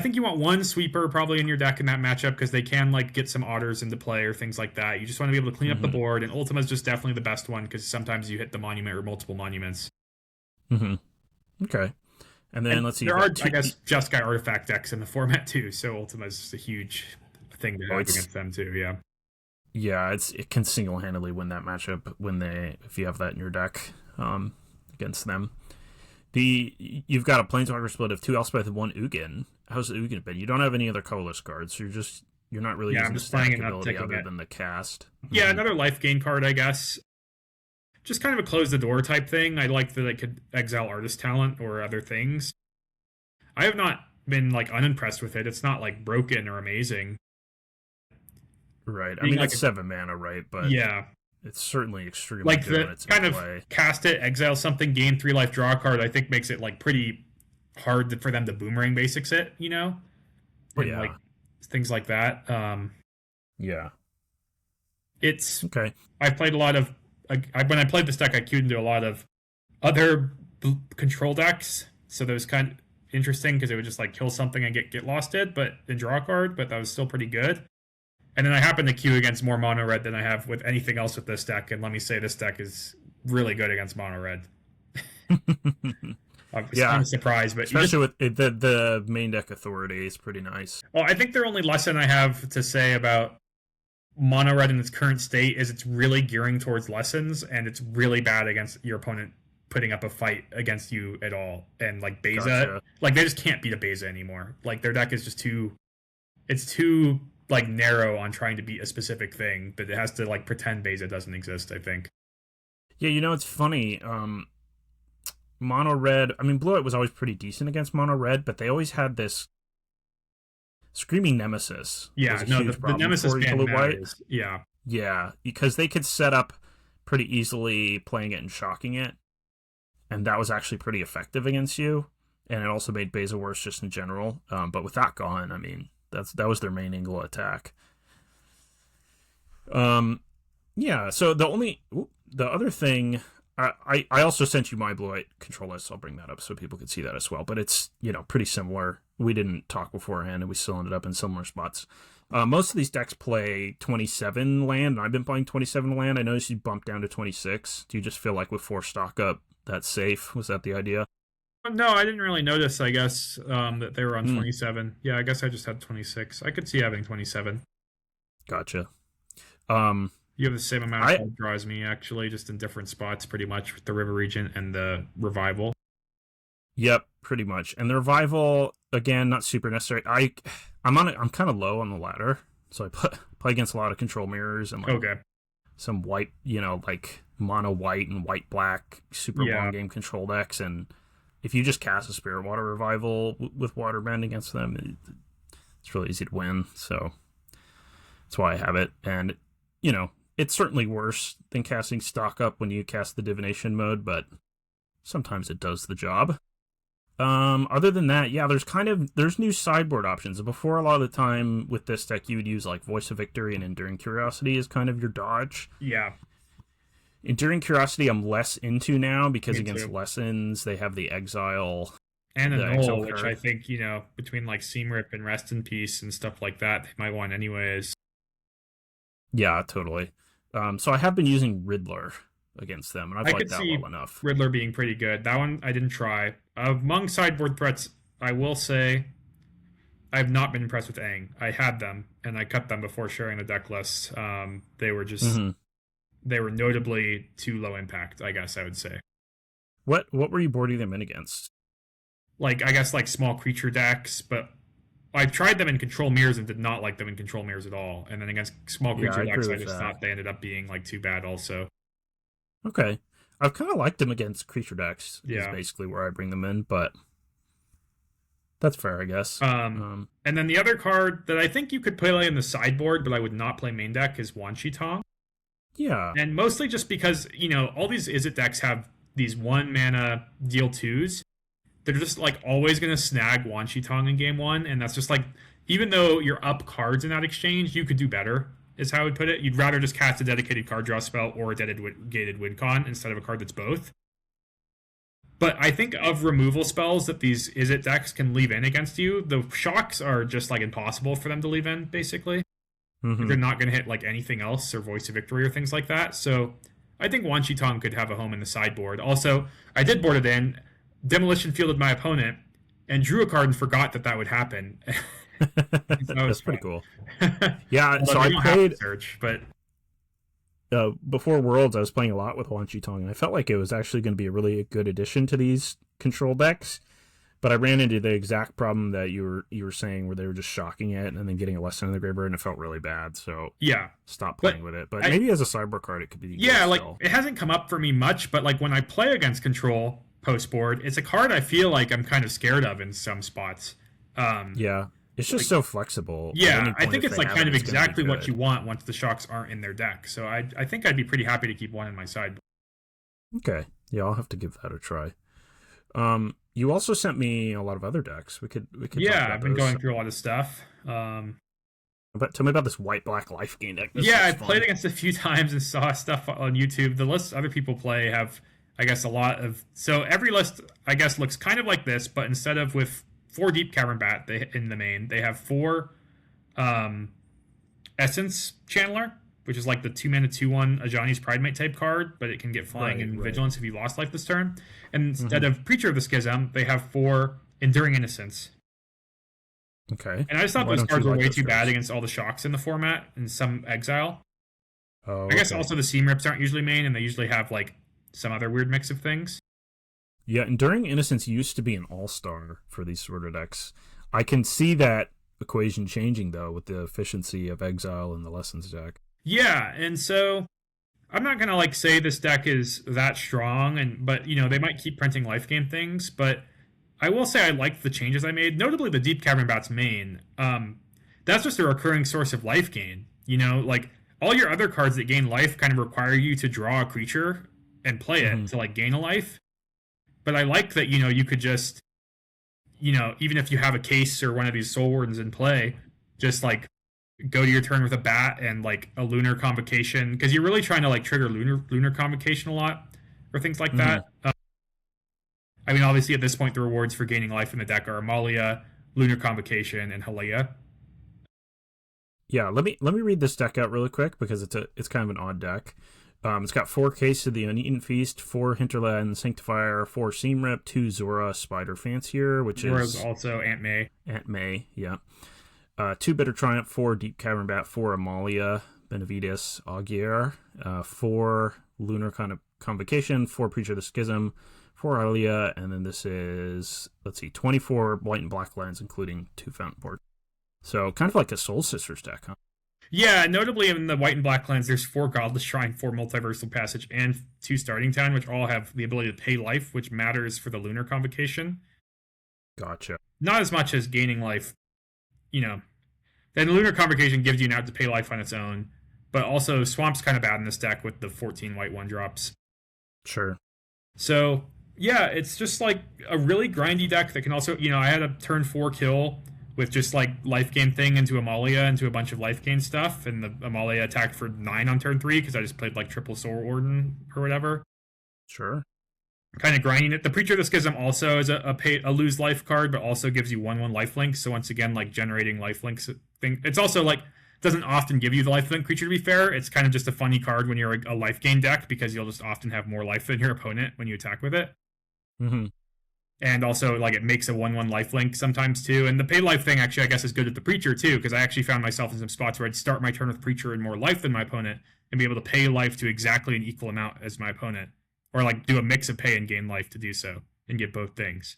B: think you want 1 sweeper probably in your deck in that matchup because they can get some otters into play or things like that. You just want to be able to clean up the board, and Ultima's just definitely the best one because sometimes you hit the monument or multiple monuments.
A: Okay. And then let's see.
B: There are, I guess, Just Guy artifact decks in the format too, so Ultima's a huge thing to have against them too. Yeah.
A: Yeah, it can single-handedly win that matchup if you have that in your deck. Against them. You've got a Planeswalker split of 2 Elspeth and 1 Ugin. How's the Ugin been? You don't have any other colorless cards, so you're not really using the static ability other than the cast.
B: Yeah, another life gain card, I guess. Just kind of a close the door type thing. I like that I could exile artist talent or other things. I have not been unimpressed with it. It's not broken or amazing.
A: Right. I mean, it's 7 mana, right? But
B: yeah.
A: It's certainly extremely good when it's in play.
B: Cast it, exile something, gain 3 life, draw a card, I think makes it pretty hard for them to boomerang basics it, And, things like that.
A: Yeah.
B: It's
A: okay.
B: I've played a lot of when I played this deck, I queued into a lot of other control decks, so that was kind of interesting because it would just kill something and get losted, and draw a card, but that was still pretty good. And then I happen to queue against more mono red than I have with anything else with this deck, and let me say this deck is really good against mono red. I'm kind of surprised, but
A: especially with the main deck Authority is pretty nice.
B: Well, I think the only lesson I have to say about mono red in its current state is it's really gearing towards lessons, and it's really bad against your opponent putting up a fight against you at all. And Beza, they just can't beat a Beza anymore. Their deck is just too narrow on trying to beat a specific thing that it has to pretend Beza doesn't exist, I think.
A: Yeah, it's funny. Mono red, I mean, blue white was always pretty decent against mono red, but they always had this Screaming Nemesis.
B: Yeah, the Nemesis ban blue white. Yeah,
A: because they could set up pretty easily playing it and shocking it, and that was actually pretty effective against you. And it also made Beza worse just in general. But with that gone, I mean, that was their main angle attack. Yeah. So the other thing, I also sent you my blue white control list. I'll bring that up so people could see that as well. But it's pretty similar. We didn't talk beforehand, and we still ended up in similar spots. Most of these decks play 27 land, and I've been playing 27 land. I noticed you bumped down to 26. Do you just feel like with 4 stock up, that's safe? Was that the idea?
B: No, I didn't really notice, I guess, that they were on 27. Yeah, I guess I just had 26. I could see having 27.
A: Gotcha.
B: You have the same amount of card draw as me, actually, just in different spots, pretty much, with the River Regent and the Revival.
A: Yep, pretty much. And the Revival, again, not super necessary. I'm kind of low on the ladder, so I play against a lot of control mirrors and some white, like mono white and white black super long game control decks. And if you just cast a Spirit Water Revival with Waterbend against them, it's really easy to win. So that's why I have it. And it's certainly worse than casting Stock Up when you cast the Divination mode, but sometimes it does the job. Other than that, there's new sideboard options. Before, a lot of the time with this deck, you would use like Voice of Victory and Enduring Curiosity as kind of your dodge.
B: Yeah.
A: Enduring Curiosity I'm less into now because against Lessons, they have the Exile.
B: And the Null, which I think, between like Seam Rip and Rest in Peace and stuff like that, they might want anyways.
A: Yeah, totally. So I have been using Riddler against them, and I've liked that well enough.
B: Riddler being pretty good. That one I didn't try. Among sideboard threats, I will say I have not been impressed with Aang. I had them, and I cut them before sharing the deck list. They were just they were notably too low impact, I guess I would say.
A: What were you boarding them in against?
B: I guess small creature decks, but I've tried them in Control Mirrors and did not like them in Control Mirrors at all. And then against small creature decks, I just thought they ended up being too bad also.
A: Okay. I've kind of liked them against creature decks. Is basically where I bring them in, but that's fair, I guess.
B: And then the other card that I think you could play in the sideboard, but I would not play main deck, is Wan Shi Tong.
A: Yeah.
B: And mostly just because, all these Izzet decks have these 1 mana deal 2s. They're just always going to snag Wan Shi Tong in game 1, and that's just even though you're up cards in that exchange, you could do better, is how I would put it. You'd rather just cast a dedicated card draw spell or a dedicated win con instead of a card that's both. But I think of removal spells that these Izzet decks can leave in against you, the shocks are just impossible for them to leave in, basically. They're not going to hit anything else or Voice of Victory or things like that. So I think Wan Shi Tong could have a home in the sideboard. Also, I did board it in, Demolition Fielded my opponent, and drew a card and forgot that would happen.
A: That's pretty cool. Yeah, so I played
B: search, but
A: before Worlds, I was playing a lot with Wan Shi Tong, and I felt like it was actually going to be a really good addition to these control decks. But I ran into the exact problem that you were saying, where they were just shocking it and then getting a lesson in the graveyard, and it felt really bad. So stopped playing with it. But maybe as a sideboard card, it could be.
B: Yeah, it hasn't come up for me much, but when I play against control post board, it's a card I feel like I'm kind of scared of in some spots.
A: It's just so flexible.
B: Yeah, I think it's kind of exactly what you want once the shocks aren't in their deck. So I think I'd be pretty happy to keep one in my sideboard.
A: Okay, yeah, I'll have to give that a try. You also sent me a lot of other decks. We could.
B: Yeah, I've been going through a lot of stuff.
A: But tell me about this white-black life gain deck.
B: I've played against a few times and saw stuff on YouTube. The lists other people play have, I guess, a lot of. So every list, I guess, looks kind of like this, but instead of with 4 Deep Cavern Bat in the main, they have 4 Essence Channeler, which is the 2-mana 2/1 Ajani's Pridemate type card, but it can get flying and vigilance if you lost life this turn. And instead of Preacher of the Schism, they have 4 Enduring Innocence.
A: Okay.
B: And I just thought those cards were way too bad against all the shocks in the format and some exile. I guess also the Seam Rips aren't usually main, and they usually have some other weird mix of things.
A: Yeah, Enduring Innocence used to be an all-star for these sort of decks. I can see that equation changing, though, with the efficiency of Exile and the Lessons deck.
B: Yeah, and so I'm not going to say this deck is that strong, but they might keep printing life gain things, but I will say I liked the changes I made, notably the Deep Cavern Bat's main. That's just a recurring source of life gain. All your other cards that gain life kind of require you to draw a creature and play it to gain a life. But I like that, you could just, even if you have a case or one of these Soul Wardens in play, just go to your turn with a bat and a Lunar Convocation, because you're really trying to trigger Lunar Convocation a lot or things like that. I mean, obviously at this point the rewards for gaining life in the deck are Amalia, Lunar Convocation, and Halea.
A: Yeah, let me read this deck out really quick because it's kind of an odd deck. It's got 4 Case of the Uneaten Feast, 4 Hinterland Sanctifier, 4 Seam Rip, 2 Zora Spider Fancier, which
B: Zora's also Aunt May.
A: Aunt May, yeah. 2 Bitter Triumph, 4 Deep Cavern Bat, 4 Amalia, Benavides Augier, 4 Lunar Convocation, 4 Preacher of the Schism, 4 Alia, and then this is, 24 white and black lands, including 2 Fountain Port. So kind of like a Soul Sisters deck, huh?
B: Yeah, notably in the white and black lands, there's 4 Godless Shrine, 4 Multiversal Passage, and 2 Starting Town, which all have the ability to pay life, which matters for the Lunar Convocation.
A: Gotcha.
B: Not as much as gaining life, Then the Lunar Convocation gives you an out to pay life on its own, but also Swamp's kind of bad in this deck with the 14 white 1-drops.
A: Sure.
B: So, yeah, it's just like a really grindy deck that can also, I had a turn 4 kill with just like life gain thing into Amalia, into a bunch of life gain stuff, and the Amalia attacked for 9 on turn 3 because I just played like triple Soul Warden or whatever.
A: Sure.
B: Kind of grinding it. The Preacher of the Schism also is a lose life card, but also gives you 1/1 life link. So once again, like generating life links thing. It's also like doesn't often give you the life link creature, to be fair. It's kind of just a funny card when you're a life gain deck because you'll just often have more life than your opponent when you attack with it.
A: Mm-hmm.
B: And also, like, it makes a 1/1 life link sometimes, too. And the pay life thing, actually, I guess, is good with the Preacher, too, because I actually found myself in some spots where I'd start my turn with Preacher and more life than my opponent and be able to pay life to exactly an equal amount as my opponent. Or, like, do a mix of pay and gain life to do so and get both things.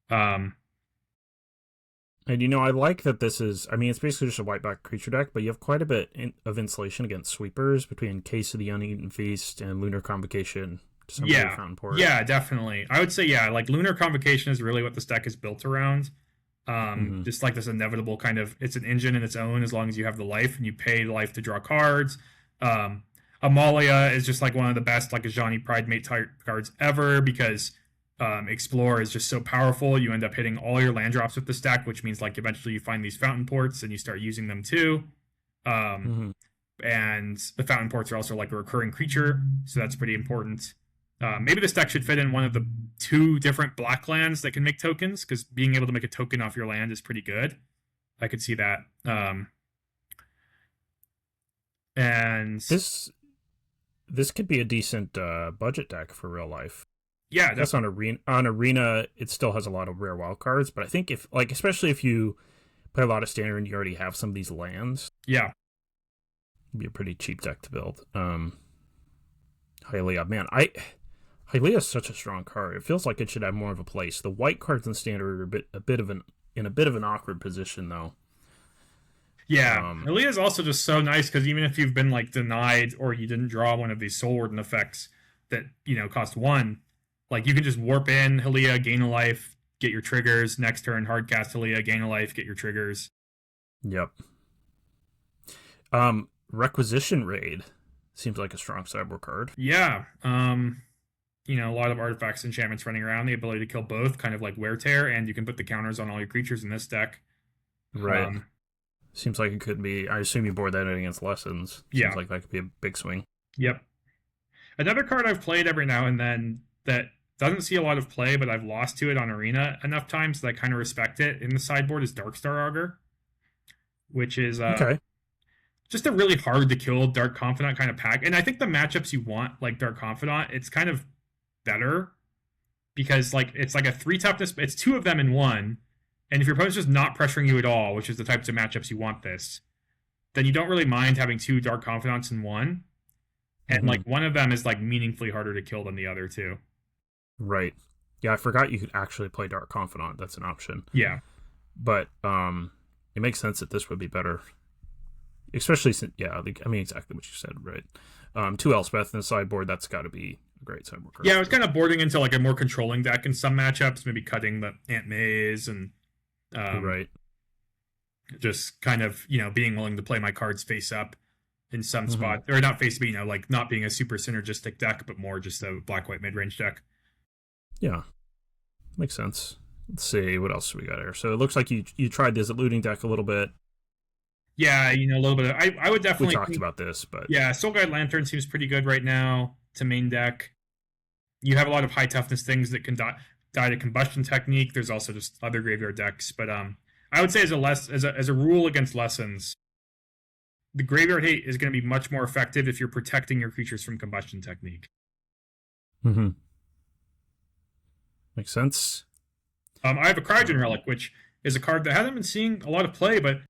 A: And, I like that this is... it's basically just a white-back creature deck, but you have quite a bit of insulation against sweepers between Case of the Uneaten Feast and Lunar Convocation.
B: Yeah, definitely. I would say, like Lunar Convocation is really what this deck is built around. Just like this inevitable kind of, it's an engine in its own as long as you have the life and you pay life to draw cards. Amalia is just like one of the best like Ajani Pride Mate type cards ever because Explore is just so powerful. You end up hitting all your land drops with this deck, which means like eventually you find these Fountain Ports and you start using them too. And the Fountain Ports are also like a recurring creature, so that's pretty important. Maybe this deck should fit in one of the 2 different black lands that can make tokens, because being able to make a token off your land is pretty good. I could see that. And
A: this could be a decent budget deck for real life.
B: Yeah,
A: that's on Arena. It still has a lot of rare wild cards, but I think especially if you play a lot of Standard and you already have some of these lands,
B: it'd
A: be a pretty cheap deck to build. Hylia, man, Hylia is such a strong card. It feels like it should have more of a place. The white cards in Standard are in a bit of an awkward position, though.
B: Yeah, Hylia is also just so nice because even if you've been like denied or you didn't draw one of these Soul Warden effects that cost 1, like you can just warp in Hylia, gain a life, get your triggers. Next turn, hard cast Hylia, gain a life, get your triggers.
A: Yep. Requisition Raid seems like a strong sideboard card.
B: Yeah. A lot of artifacts, enchantments running around, the ability to kill both, kind of like Wear Tear, and you can put the counters on all your creatures in this deck.
A: Right. Seems like it could be. I assume you board that in against Lessons. Seems like that could be a big swing.
B: Yep. Another card I've played every now and then that doesn't see a lot of play, but I've lost to it on Arena enough times that I kind of respect it in the sideboard is Darkstar Augur, which is just a really hard to kill Dark Confidant kind of pack. And I think the matchups you want, like Dark Confidant, it's kind of better because like it's like a 3 toughness, it's 2 of them in 1. And if your opponent's just not pressuring you at all, which is the types of matchups you want this, then you don't really mind having 2 Dark Confidants in 1. And like one of them is like meaningfully harder to kill than the other 2.
A: Right. Yeah, I forgot you could actually play Dark Confidant. That's an option.
B: Yeah.
A: But it makes sense that this would be better. Especially since, exactly what you said, right? 2 Elspeth in the sideboard, that's got to be a great sideboard card.
B: Yeah, I was kind of boarding into like a more controlling deck in some matchups, maybe cutting the Aunt Mays and
A: right.
B: Just kind of, being willing to play my cards face up in some spot. Or not face, but, like not being a super synergistic deck, but more just a black-white mid-range deck.
A: Yeah. Makes sense. Let's see, what else we got here? So it looks like you tried this looting deck a little bit.
B: Yeah, a little bit. I would definitely...
A: We talked about this, but...
B: Yeah, Soul Guide Lantern seems pretty good right now to main deck. You have a lot of high toughness things that can die to Combustion Technique. There's also just other graveyard decks. But I would say as a rule against Lessons, the Graveyard Hate is going to be much more effective if you're protecting your creatures from Combustion Technique.
A: Makes sense.
B: I have a Cryogen Relic, which is a card that hasn't been seeing a lot of play, but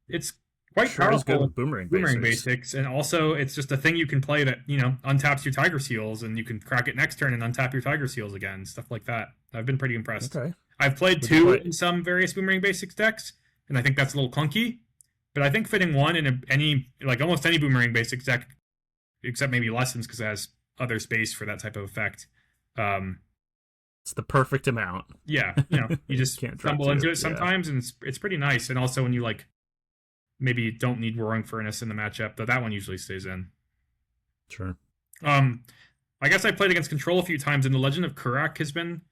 B: it's quite
A: sure is good
B: powerful
A: with boomerang
B: basics, and also it's just a thing you can play that untaps your Tiger Seals, and you can crack it next turn and untap your Tiger Seals again, stuff like that. I've been pretty impressed.
A: Okay.
B: I've played two in some various boomerang basics decks, and I think that's a little clunky. But I think fitting one in almost any boomerang basics deck, except maybe Lessons because it has other space for that type of effect.
A: It's the perfect amount.
B: Yeah, you just stumble into it sometimes, and it's pretty nice. And also when you maybe don't need Roaring Furnace in the matchup, though that one usually stays in.
A: Sure.
B: I guess I played against Control a few times, and the Legend of Kurak has been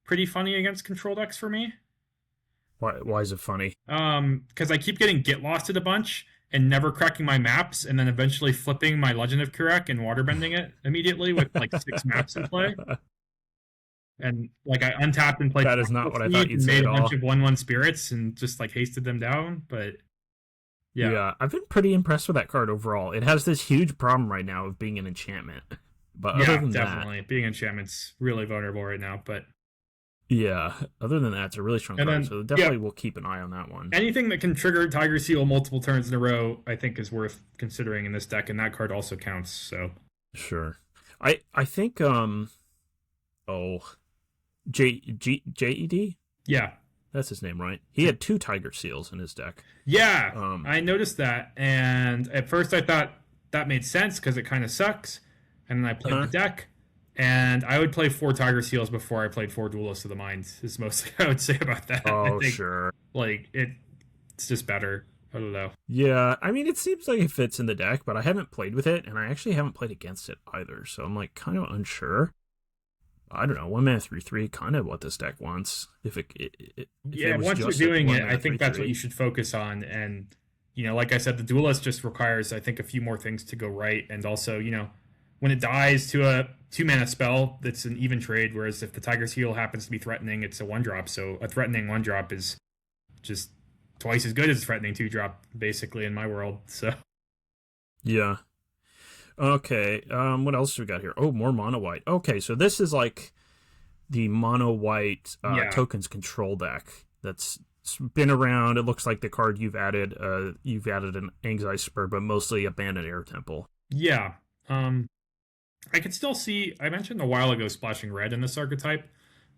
B: pretty funny against Control decks for me.
A: Why is it funny?
B: Because I keep getting Get Losted a bunch and never cracking my maps, and then eventually flipping my Legend of Kurak and waterbending it immediately with 6 maps in play. And I untapped and played.
A: That is not what I thought you'd say at all.
B: Made a bunch of 1/1 spirits and just hasted them down, but yeah,
A: I've been pretty impressed with that card overall. It has this huge problem right now of being an enchantment, but other than
B: definitely being enchantment's really vulnerable right now. But
A: yeah, other than that, it's a really strong card, so definitely we'll keep an eye on that one.
B: Anything that can trigger Tiger Seal multiple turns in a row, I think, is worth considering in this deck, and that card also counts. So
A: sure, I think JED?
B: Yeah.
A: That's his name, right? He had 2 Tiger Seals in his deck.
B: Yeah, I noticed that. And at first I thought that made sense because it kind of sucks. And then I played the deck. And I would play 4 Tiger Seals before I played 4 Duelists of the Mind, is mostly I would say about that.
A: Oh, sure.
B: It's just better. I don't know.
A: Yeah, I mean, it seems like it fits in the deck, but I haven't played with it. And I actually haven't played against it either. So I'm kind of unsure. I don't know, 1 mana 3/3, kind of what this deck wants. If
B: once you're doing it, I think that's what you should focus on. And like I said, the Duelist just requires, I think, a few more things to go right. And also, when it dies to a 2 mana spell, that's an even trade. Whereas if the Tiger Seal happens to be threatening, it's a 1-drop. So a threatening 1-drop is just twice as good as a threatening 2-drop, basically, in my world. So
A: yeah. Okay, what else do we got here? Oh, more mono white. Okay, so this is the mono white tokens control deck that's been around. It looks like the card you've added an Anxiety Spur, but mostly Abandoned Air Temple.
B: Yeah. I could still see, I mentioned a while ago splashing red in this archetype,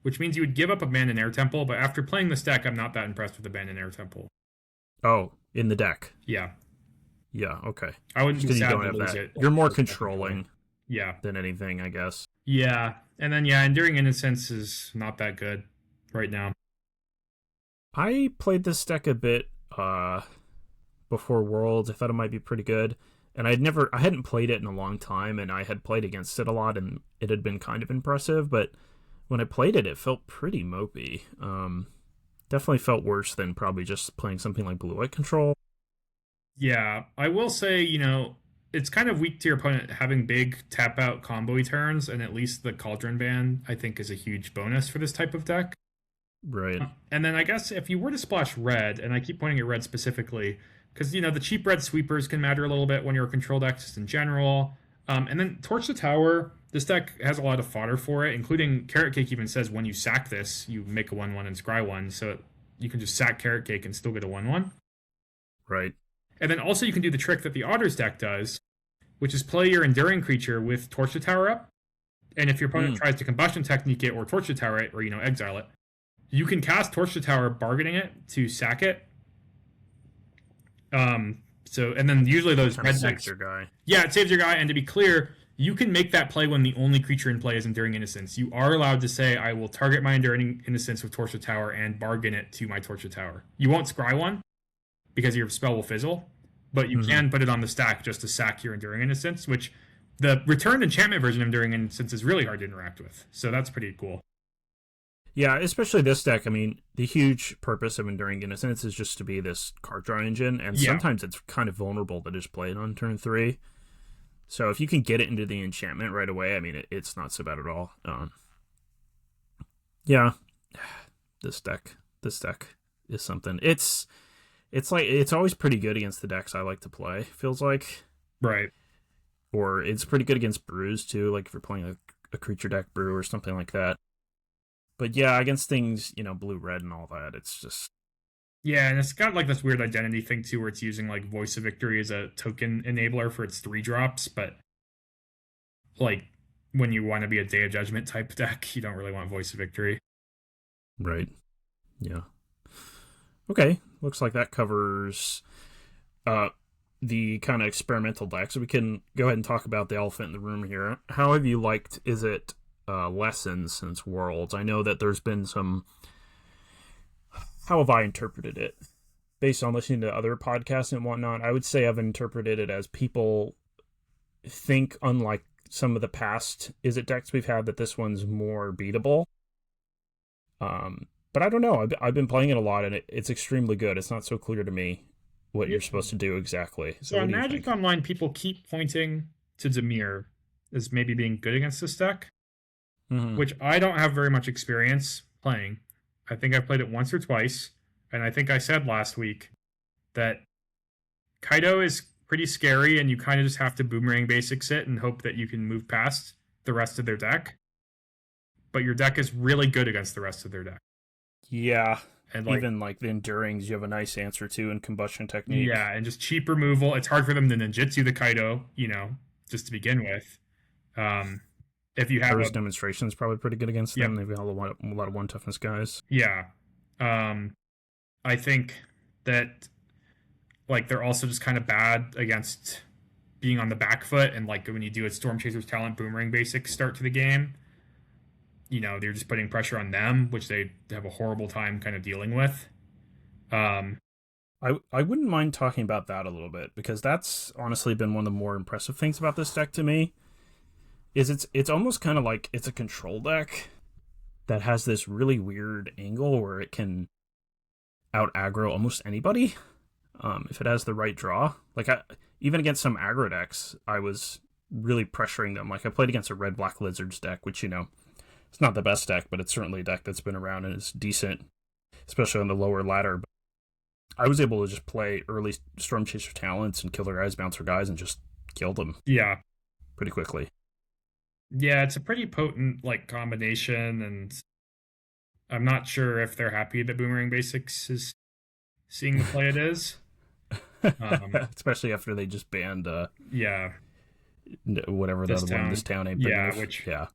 B: which means you would give up Abandoned Air Temple, but after playing this deck, I'm not that impressed with Abandoned Air Temple.
A: Oh, in the deck?
B: Yeah.
A: Yeah, okay.
B: I wouldn't be sad to lose it.
A: You're more controlling
B: than
A: anything, I guess.
B: Yeah. And then, Enduring Innocence is not that good right now.
A: I played this deck a bit before Worlds. I thought it might be pretty good. And I hadn't played it in a long time, and I had played against it a lot, and it had been kind of impressive. But when I played it, it felt pretty mopey. Definitely felt worse than probably just playing something like Blue-White Control.
B: Yeah, I will say, it's kind of weak to your opponent having big tap-out combo-y turns, and at least the Cauldron ban, I think, is a huge bonus for this type of deck.
A: Right.
B: And then I guess if you were to splash red, and I keep pointing at red specifically, because, the cheap red sweepers can matter a little bit when you're a control deck just in general. And then Torch the Tower, this deck has a lot of fodder for it, including Carrot Cake even says when you sack this, you make a 1/1 and scry 1, so you can just sack Carrot Cake and still get a 1/1.
A: Right.
B: And then also you can do the trick that the Otters deck does, which is play your Enduring Creature with Torch the Tower up. And if your opponent tries to Combustion Technique it or Torch the Tower it, or, exile it, you can cast Torch the Tower, bargaining it to sack it. And then usually those red decks
A: saves your guy.
B: Yeah, it saves your guy. And to be clear, you can make that play when the only creature in play is Enduring Innocence. You are allowed to say, I will target my Enduring Innocence with Torch the Tower and bargain it to my Torch the Tower. You won't scry one, because your spell will fizzle, but you can put it on the stack just to sack your Enduring Innocence, which the returned enchantment version of Enduring Innocence is really hard to interact with. So that's pretty cool.
A: Yeah, especially this deck. I mean, the huge purpose of Enduring Innocence is just to be this card draw engine, and sometimes it's kind of vulnerable to just play it on turn 3. So if you can get it into the enchantment right away, I mean, it's not so bad at all. Yeah, this deck is something. It's always pretty good against the decks I like to play, feels like.
B: Right.
A: Or it's pretty good against brews, too, like if you're playing a creature deck brew or something like that. But yeah, against things, blue-red and all that, it's just
B: Yeah, and it's got like this weird identity thing too, where it's using like Voice of Victory as a token enabler for its 3 drops, but like when you want to be a Day of Judgment type deck, you don't really want Voice of Victory.
A: Right. Yeah. Okay. Looks like that covers the kind of experimental deck. So we can go ahead and talk about the elephant in the room here. How have you liked, is it Lessons since Worlds? I know that there's been some, how have I interpreted it? Based on listening to other podcasts and whatnot, I would say I've interpreted it as people think, unlike some of the past Is It decks we've had, that this one's more beatable. But I don't know. I've been playing it a lot, and it's extremely good. It's not so clear to me what you're supposed to do exactly.
B: So on Magic Online, people keep pointing to Dimir as maybe being good against this deck, which I don't have very much experience playing. I think I've played it once or twice, and I think I said last week that Kaido is pretty scary, and you kind of just have to Boomerang Basics it and hope that you can move past the rest of their deck. But your deck is really good against the rest of their deck.
A: Yeah, and even like the Endurings, you have a nice answer to, and Combustion Technique.
B: Yeah, and just cheap removal. It's hard for them to ninjutsu the Kaido, just to begin with. If you have
A: First Demonstration is probably pretty good against them. They've got a lot of 1 toughness guys.
B: Yeah. I think that like they're also just kind of bad against being on the back foot, and like when you do a Storm Chaser's Talent Boomerang Basic start to the game, they're just putting pressure on them, which they have a horrible time kind of dealing with.
A: I wouldn't mind talking about that a little bit, because that's honestly been one of the more impressive things about this deck to me. Is it's almost kind of like it's a control deck that has this really weird angle where it can out aggro almost anybody if it has the right draw. Like even against some aggro decks, I was really pressuring them. Like I played against a red black lizards deck, which it's not the best deck, but it's certainly a deck that's been around and is decent, especially on the lower ladder. But I was able to just play early Storm Chaser Talents and kill their Ice Bouncer guys and just kill them.
B: Yeah,
A: pretty quickly.
B: Yeah, it's a pretty potent like combination, and I'm not sure if they're happy that Boomerang Basics is seeing the play it is.
A: Especially after they just banned whatever the other one, this town ain't big enough.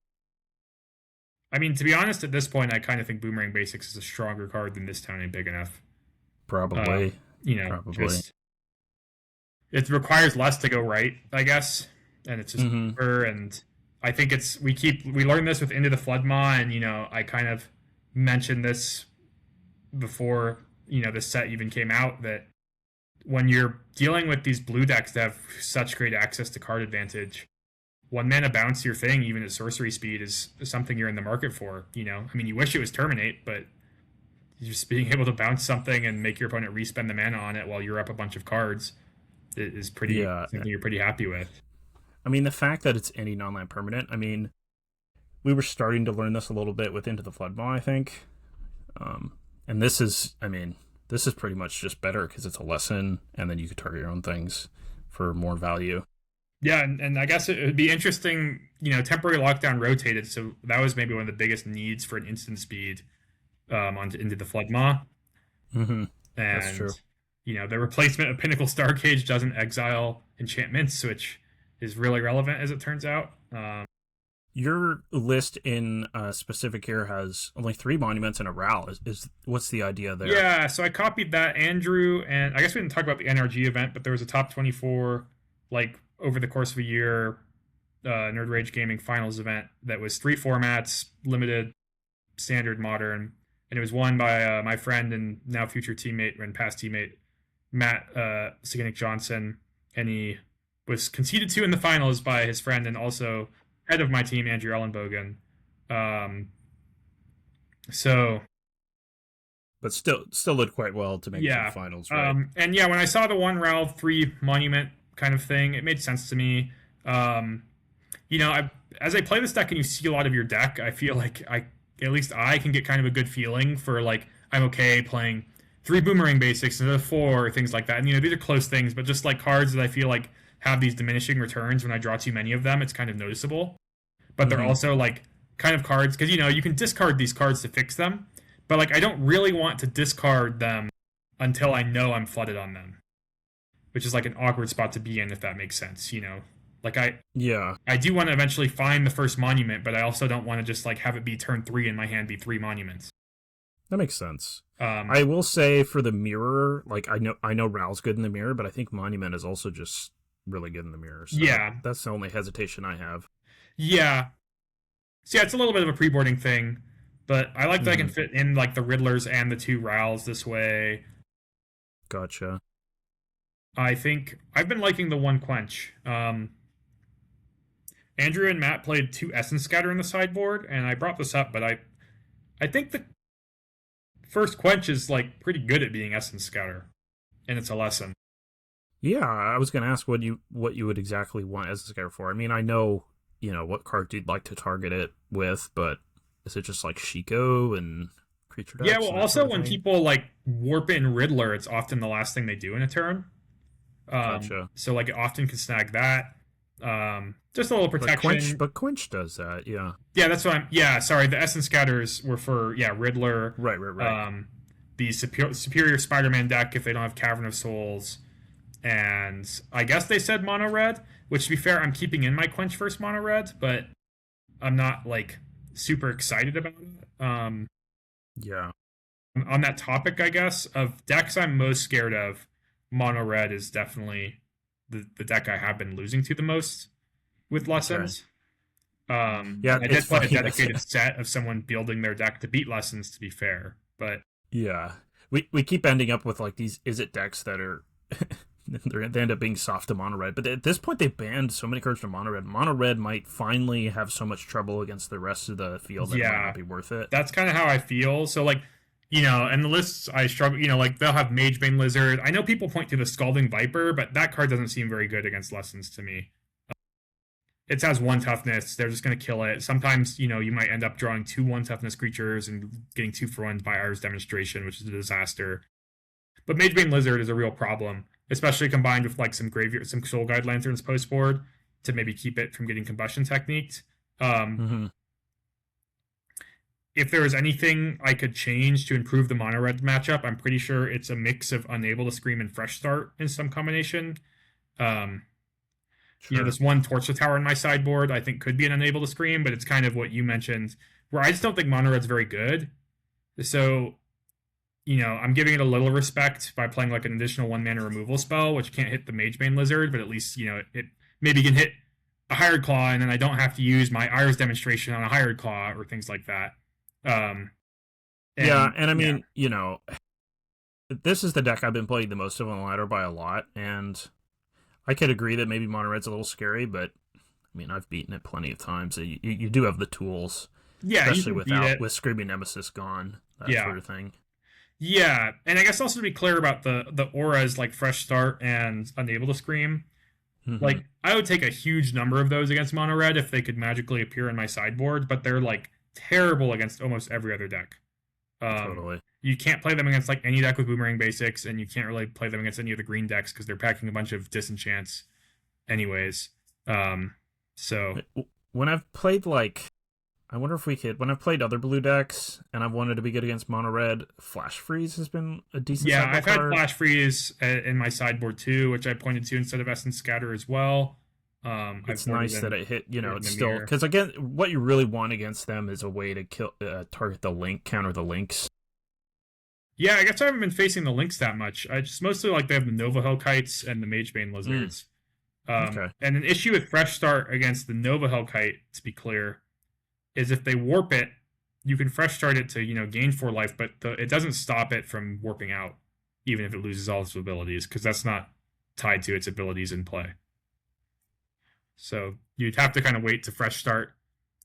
B: I mean, to be honest, at this point, I kind of think Boomerang Basics is a stronger card than This Town Ain't Big Enough.
A: Probably.
B: Probably. It requires less to go right, I guess, and it's just cheaper. And I think we learned this with Into the Floodmaw, and I kind of mentioned this before this set even came out, that when you're dealing with these blue decks that have such great access to card advantage, 1 mana bounce your thing, even at sorcery speed, is something you're in the market for. I mean, you wish it was Terminate, but just being able to bounce something and make your opponent respend the mana on it while you're up a bunch of cards is pretty something you're pretty happy with.
A: I mean, the fact that it's any non-land permanent, I mean, we were starting to learn this a little bit with Into the Floodmaw, I think. And this is pretty much just better because it's a lesson, and then you can target your own things for more value.
B: Yeah, and I guess it would be interesting, temporary lockdown rotated, so that was maybe one of the biggest needs for an instant speed into the Floodmaw.
A: And that's true.
B: The replacement of Pinnacle Starcage doesn't exile enchantments, which is really relevant as it turns out.
A: Your list in specific here has only 3 monuments and a RAL. What's the idea there?
B: Yeah, so I copied that, Andrew, and I guess we didn't talk about the NRG event, but there was a top 24 over the course of a year Nerd Rage Gaming finals event that was 3 formats: limited, standard, modern, and it was won by my friend and now future teammate and past teammate Matt Siganik Johnson, and he was conceded to in the finals by his friend and also head of my team, Andrew Ellenbogen.
A: But still did quite well to make it to the finals, right?
B: And when I saw the 1 RAL 3 monument kind of thing, it made sense to me. As I play this deck and you see a lot of your deck, I feel like I can get kind of a good feeling for I'm okay playing 3 Boomerang Basics instead of 4 or things like that. And these are close things, but just cards that I feel like have these diminishing returns when I draw too many of them, it's kind of noticeable. But they're also kind of cards, because you can discard these cards to fix them, but I don't really want to discard them until I know I'm flooded on them, which is like an awkward spot to be in, if that makes sense, you know? Like I do want to eventually find the first monument, but I also don't want to just like have it be turn 3 and my hand be 3 monuments.
A: That makes sense. I will say for the mirror, like I know Ral's good in the mirror, but I think Monument is also just really good in the mirror. So
B: yeah,
A: that's the only hesitation I have.
B: Yeah. So yeah, it's a little bit of a pre-boarding thing, but I like that I can fit in like the Riddlers and the 2 Rals this way.
A: Gotcha.
B: I think I've been liking the 1 Quench. Andrew and Matt played 2 Essence Scatter in the sideboard, and I brought this up, but I think the first Quench is like pretty good at being Essence Scatter, and it's a lesson.
A: Yeah, I was gonna ask what you would exactly want Essence Scatter for. I mean, I know what card you'd like to target it with, but is it just like Shiko and creature decks?
B: Yeah, well, also when people like warp in Riddler, it's often the last thing they do in a turn.
A: Gotcha.
B: So like it often can snag that. Just a little protection.
A: But Quench does that, yeah.
B: Yeah, that's what I'm. Yeah, sorry. The Essence Scatters were for Riddler.
A: Right.
B: The superior Spider-Man deck if they don't have Cavern of Souls, and I guess they said mono red. Which, to be fair, I'm keeping in my Quench first mono red, but I'm not like super excited about it.
A: Yeah.
B: On that topic, I guess of decks I'm most scared of, mono red is definitely the deck I have been losing to the most with lessons.
A: Okay.
B: I did play a dedicated set of someone building their deck to beat lessons, to be fair, but
A: yeah, we keep ending up with like these Izzet decks that are they end up being soft to mono red, but at this point they banned so many cards from mono red. Mono red might finally have so much trouble against the rest of the field that it might not be worth it.
B: That's kind of how I feel. So like, and the lists I struggle, like they'll have Magebane Lizard. I know people point to the Scalding Viper, but that card doesn't seem very good against lessons to me. It has 1 toughness. They're just going to kill it. Sometimes, you might end up drawing 2 1 toughness creatures and getting 2 for 1 by Iris Demonstration, which is a disaster. But Magebane Lizard is a real problem, especially combined with like some Soul Guide Lanterns post board to maybe keep it from getting combustion techniqued. If there was anything I could change to improve the mono red matchup, I'm pretty sure it's a mix of Unable to Scream and Fresh Start in some combination. Sure. This 1 Torture Tower in my sideboard I think could be an Unable to Scream, but it's kind of what you mentioned, where I just don't think mono red's very good. So, I'm giving it a little respect by playing like an additional 1 mana removal spell, which can't hit the Magebane Lizard, but at least, it maybe can hit a Hired Claw, and then I don't have to use my Iris Demonstration on a Hired Claw or things like that.
A: And I mean, this is the deck I've been playing the most of on the ladder by a lot, and I could agree that maybe mono red's a little scary, but I mean, I've beaten it plenty of times. So you do have the tools, especially with Screaming Nemesis gone, that sort of thing.
B: Yeah, and I guess also to be clear about the auras like Fresh Start and Unable to Scream, like I would take a huge number of those against mono red if they could magically appear in my sideboard, but they're like terrible against almost every other deck.
A: Totally.
B: You can't play them against like any deck with Boomerang Basics, and you can't really play them against any of the green decks because they're packing a bunch of disenchants anyways. So
A: when I've played when I've played other blue decks and I've wanted to be good against mono red, Flash Freeze has been a decent
B: I've
A: card.
B: had Flash Freeze in my sideboard too, which I pointed to instead of Essence Scatter as well.
A: It's nice that it hit, it's still, because again, what you really want against them is a way to kill, target the link, counter the links.
B: Yeah, I guess I haven't been facing the links that much. I just mostly like they have the Nova Hellkites and the Magebane Lizards. Okay. And an issue with Fresh Start against the Nova Hellkite, to be clear, is if they warp it, you can Fresh Start it to, gain 4 life, but it doesn't stop it from warping out, even if it loses all its abilities, because that's not tied to its abilities in play. So you'd have to kind of wait to Fresh Start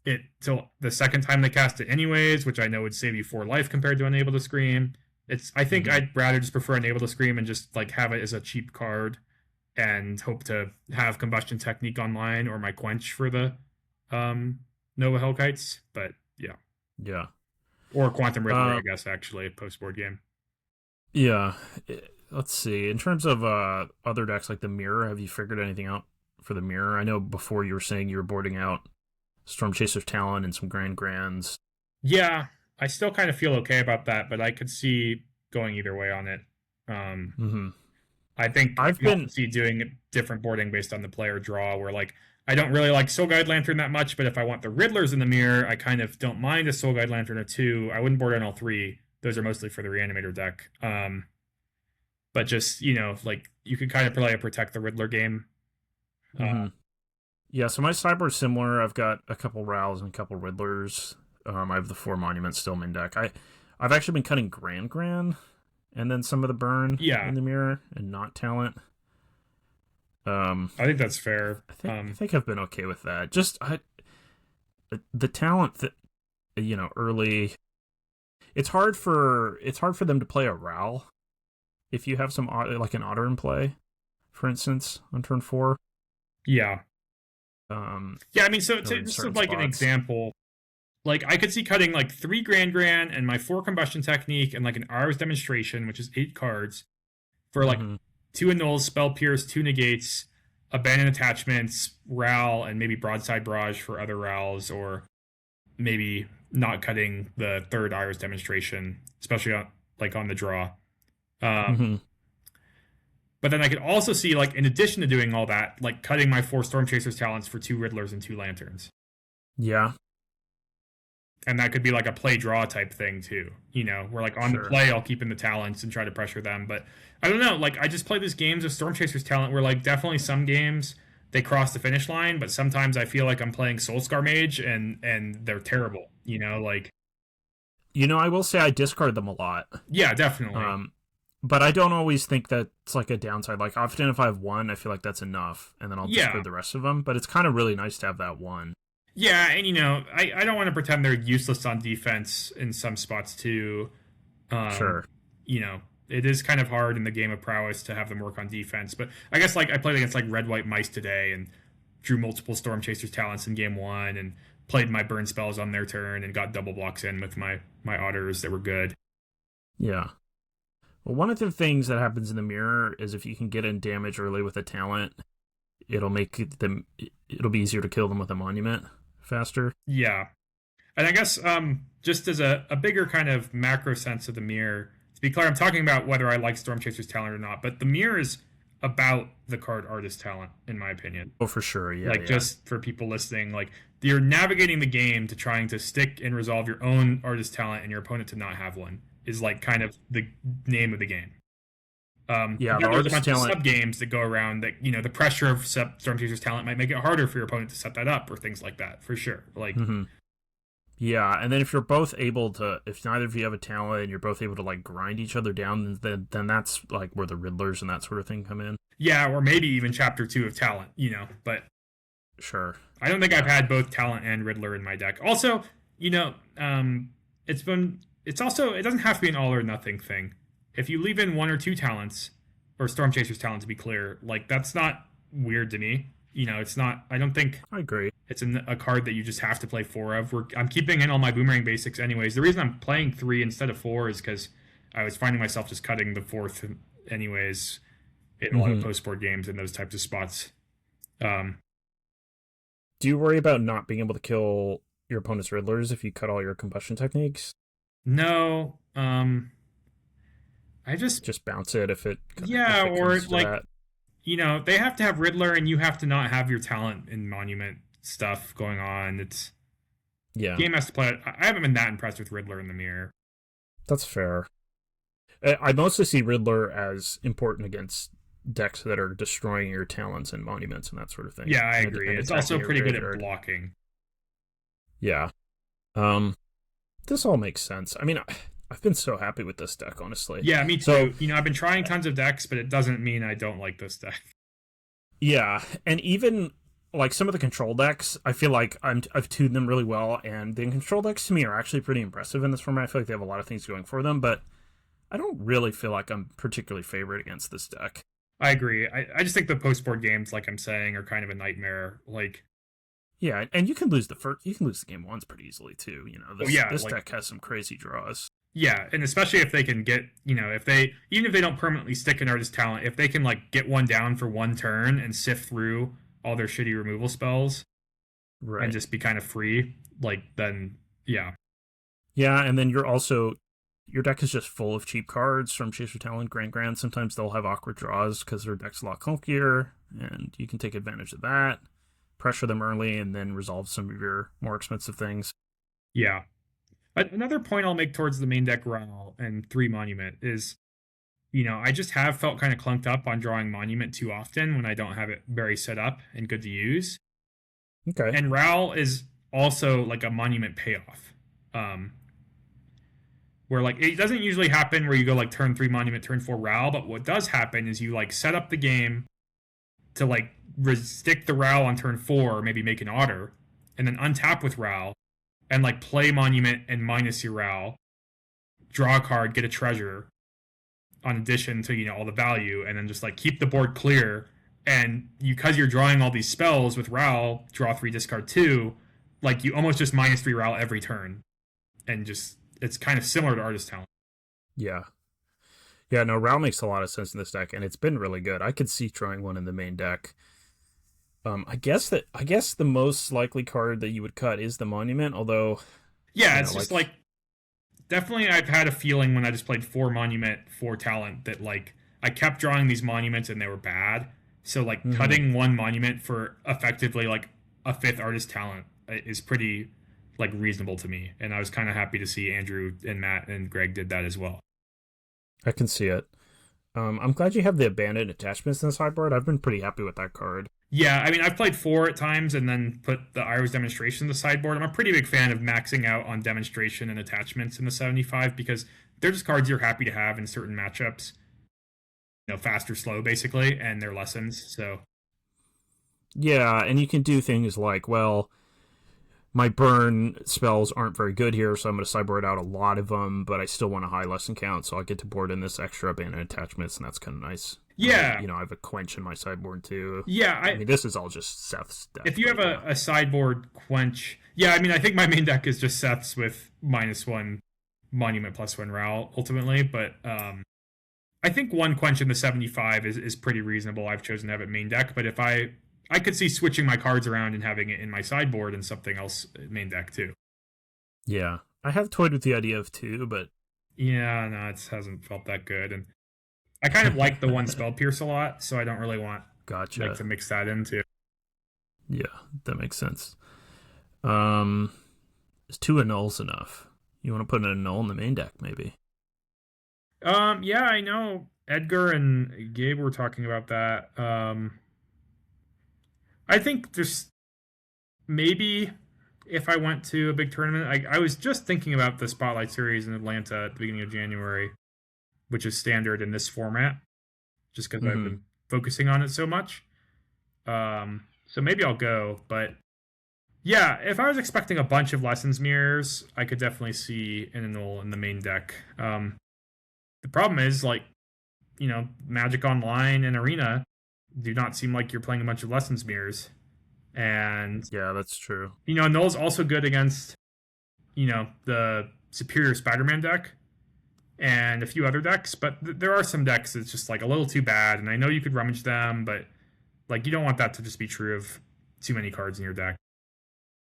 B: it till the second time they cast it anyways, which I know would save you 4 life compared to Unable to Scream. I think I'd rather just prefer Unable to Scream and just like have it as a cheap card and hope to have Combustion Technique online or my Quench for the Nova Hellkites. But yeah. Or Quantum Riddler, I guess, actually, a post-board game.
A: Yeah. Let's see. In terms of other decks like the Mirror, have you figured anything out for the Mirror? I know before you were saying you were boarding out Storm Chaser's Talon and some Grands.
B: Yeah, I still kind of feel okay about that, but I could see going either way on it. I think
A: I've been
B: see doing different boarding based on the player draw, where like I don't really like Soul Guide Lantern that much, but if I want the Riddlers in the mirror, I kind of don't mind a Soul Guide Lantern or two. I wouldn't board on all three. Those are mostly for the Reanimator deck. But just, like you could kind of play a Protect the Riddler game.
A: Yeah, so my sideboard's similar. I've got a couple Rals and a couple Riddlers. I have the 4 Monuments still main deck. I've actually been cutting Gran, and then some of the burn in the mirror, and not talent.
B: I think that's fair.
A: I think I've been okay with that. Just the talent that early. It's hard for them to play a Ral if you have some like an Otter in play, for instance, on turn 4.
B: Yeah. I mean, so just like spots. An example, like I could see cutting like 3 Gran and my 4 Combustion Technique and like an Ars Demonstration, which is 8 cards, for like 2 annuls, Spell Pierce, 2 negates, Abandon Attachments, Ral, and maybe Broadside Barrage for other Rals, or maybe not cutting the 3rd Ars Demonstration, especially on the draw. But then I could also see, like, in addition to doing all that, like cutting my 4 Storm Chasers talents for 2 Riddlers and 2 Lanterns.
A: Yeah.
B: And that could be like a play draw type thing too, where like on the play I'll keep in the talents and try to pressure them. But I don't know, like I just play these games of Storm Chasers talent where like definitely some games they cross the finish line, but sometimes I feel like I'm playing Soulscar Mage and they're terrible, like.
A: I will say I discard them a lot.
B: Yeah, definitely.
A: But I don't always think that's like a downside. Like often if I have 1, I feel like that's enough, and then I'll discard the rest of them. But it's kind of really nice to have that 1.
B: Yeah, and I don't want to pretend they're useless on defense in some spots too.
A: Sure.
B: It is kind of hard in the game of prowess to have them work on defense. But I guess like I played against like Red White Mice today and drew multiple Storm Chasers talents in game 1 and played my burn spells on their turn and got double blocks in with my Otters that were good.
A: Yeah. Well, one of the things that happens in the mirror is if you can get in damage early with a talent, it'll be easier to kill them with a monument faster.
B: Yeah. And I guess just as a bigger kind of macro sense of the mirror, to be clear, I'm talking about whether I like Storm Chaser's talent or not, but the mirror is about the card artist talent, in my opinion.
A: Oh, for sure, yeah.
B: Just for people listening, like you're navigating the game to trying to stick and resolve your own artist talent and your opponent to not have one is like kind of the name of the game.
A: The
B: there's a bunch of sub games that go around that the pressure of Storm Chaser's talent might make it harder for your opponent to set that up or things like that, for sure. Like,
A: yeah, and then if you're both able to, if neither of you have a talent and you're both able to like grind each other down, then that's like where the Riddlers and that sort of thing come in.
B: Yeah, or maybe even Chapter 2 of talent, but
A: sure.
B: I don't think I've had both talent and Riddler in my deck. Also, it doesn't have to be an all or nothing thing. If you leave in 1 or 2 talents, or Storm Chaser's talent to be clear, like that's not weird to me. It's not. I don't think.
A: I agree.
B: It's a card that you just have to play 4 of. I'm keeping in all my Boomerang basics anyways. The reason I'm playing 3 instead of 4 is because I was finding myself just cutting the 4th anyways in a lot of post board games in those types of spots.
A: Do you worry about not being able to kill your opponent's Riddlers if you cut all your Combustion Techniques?
B: No. I just
A: bounce it if it.
B: Yeah, if it or like that. They have to have Riddler, and you have to not have your talent in Monument stuff going on. It's the game has to play. I haven't been that impressed with Riddler in the mirror.
A: That's fair. I mostly see Riddler as important against decks that are destroying your talents and monuments and that sort of thing.
B: Yeah, I agree. It's also pretty good at blocking.
A: Yeah. This all makes sense. I mean, I've been so happy with this deck, honestly.
B: Yeah, me too. I've been trying tons of decks, but it doesn't mean I don't like this deck.
A: Yeah, and even like some of the control decks, I feel like I've tuned them really well, and the control decks to me are actually pretty impressive in this format. I feel like they have a lot of things going for them, but I don't really feel like I'm particularly favored against this deck.
B: I agree. I just think the post-board games, like I'm saying, are kind of a nightmare. Like,
A: yeah, and you can lose the game once pretty easily too. This deck has some crazy draws.
B: Yeah, and especially if they can get, even if they don't permanently stick an artist talent, if they can like get one down for one turn and sift through all their shitty removal spells, right, and just be kind of free, like then yeah.
A: Yeah, and then you're your deck is just full of cheap cards from Chaser Talent, Grand. Sometimes they'll have awkward draws because their deck's a lot clunkier, and you can take advantage of that, pressure them early, and then resolve some of your more expensive things.
B: Yeah. Another point I'll make towards the main deck Ral and 3 Monument is, I just have felt kind of clunked up on drawing Monument too often when I don't have it very set up and good to use.
A: Okay.
B: And Ral is also like a Monument payoff. Where like it doesn't usually happen where you go like turn 3 Monument, turn 4 Ral, but what does happen is you like set up the game to like stick the Ral on turn 4, maybe make an otter, and then untap with Ral, and like play Monument and minus your Ral, draw a card, get a treasure, on addition to all the value, and then just like keep the board clear. And because you're drawing all these spells with Ral, draw 3, discard 2, like you almost just minus 3 Ral every turn, and just it's kind of similar to Artist Talent.
A: Yeah. Yeah, no, Ral makes a lot of sense in this deck, and it's been really good. I could see throwing one in the main deck. I guess the most likely card that you would cut is the Monument, although
B: it's just like definitely I've had a feeling when I just played 4 Monument, 4 Talent that like I kept drawing these Monuments and they were bad. So like cutting 1 Monument for effectively like a 5th Artist Talent is pretty like reasonable to me, and I was kind of happy to see Andrew and Matt and Greg did that as well.
A: I can see it. I'm glad you have the Abandoned Attachments in the sideboard. I've been pretty happy with that card.
B: Yeah, I mean, I've played 4 at times and then put the Iro's Demonstration in the sideboard. I'm a pretty big fan of maxing out on Demonstration and Attachments in the 75 because they're just cards you're happy to have in certain matchups. Fast or slow, basically, and they're lessons, so...
A: Yeah, and you can do things like, well, my burn spells aren't very good here, so I'm going to sideboard out a lot of them, but I still want a high lesson count, so I get to board in this extra Abandoned Attachments, and that's kind of nice.
B: Yeah.
A: I have a Quench in my sideboard, too.
B: Yeah.
A: I mean, this is all just Seth's deck.
B: If you have a sideboard Quench... Yeah, I mean, I think my main deck is just Seth's with -1 Monument +1 Ral, ultimately, but I think 1 Quench in the 75 is pretty reasonable. I've chosen to have it main deck, but if I could see switching my cards around and having it in my sideboard and something else main deck, too.
A: Yeah. I have toyed with the idea of 2, but...
B: Yeah, no, it hasn't felt that good, and I kind of like the 1 Spell Pierce a lot, so I don't really want to mix that into.
A: Yeah, that makes sense. Is 2 annuls enough? You want to put an annul in the main deck, maybe?
B: Yeah, I know Edgar and Gabe were talking about that. I think just maybe if I went to a big tournament, I was just thinking about the Spotlight Series in Atlanta at the beginning of January, which is standard in this format, just because I've been focusing on it so much. So maybe I'll go, but yeah, if I was expecting a bunch of Lessons Mirrors, I could definitely see an annul in the main deck. The problem is, like, Magic Online and Arena do not seem like you're playing a bunch of Lessons Mirrors. And
A: yeah, that's true.
B: Null's also good against, the Superior Spider-Man deck and a few other decks, but there are some decks that's just like a little too bad, and I know you could rummage them, but like you don't want that to just be true of too many cards in your deck.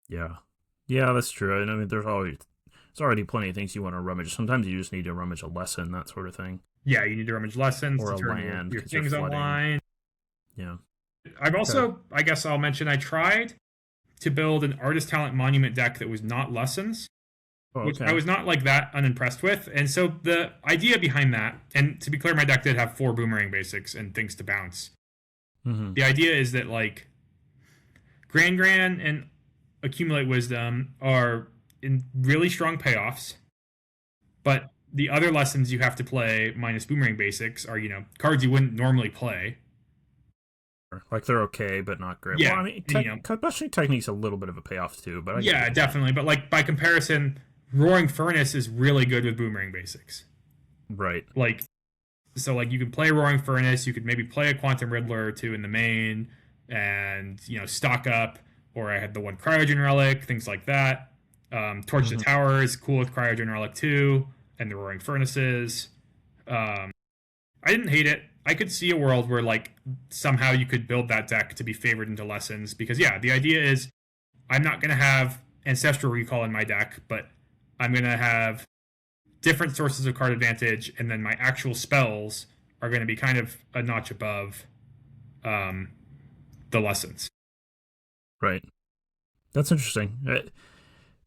A: Yeah. Yeah, that's true. And I mean, there's already plenty of things you want to rummage. Sometimes you just need to rummage a lesson, that sort of thing.
B: Yeah, you need to rummage lessons
A: or
B: to turn
A: land,
B: your things online.
A: Yeah.
B: I've also, I guess I'll mention, I tried to build an Artist Talent Monument deck that was not lessons, which I was not like that unimpressed with. And so the idea behind that, and to be clear, my deck did have 4 Boomerang basics and things to bounce.
A: Mm-hmm.
B: The idea is that like Grand and Accumulate Wisdom are in really strong payoffs, but the other lessons you have to play minus Boomerang basics are, cards you wouldn't normally play.
A: Like they're okay, but not great.
B: Yeah,
A: well, I mean, Combustion Technique's a little bit of a payoff too, but
B: yeah, definitely. But like by comparison, Roaring Furnace is really good with Boomerang basics.
A: Right.
B: Like, so like you can play Roaring Furnace, you could maybe play a Quantum Riddler or 2 in the main, and stock up. Or I had the 1 Cryogen Relic, things like that. Torch the Tower is cool with Cryogen Relic 2, and the Roaring Furnaces. I didn't hate it. I could see a world where, like, somehow you could build that deck to be favored into lessons. Because, yeah, the idea is I'm not going to have Ancestral Recall in my deck, but I'm going to have different sources of card advantage, and then my actual spells are going to be kind of a notch above the lessons.
A: Right. That's interesting.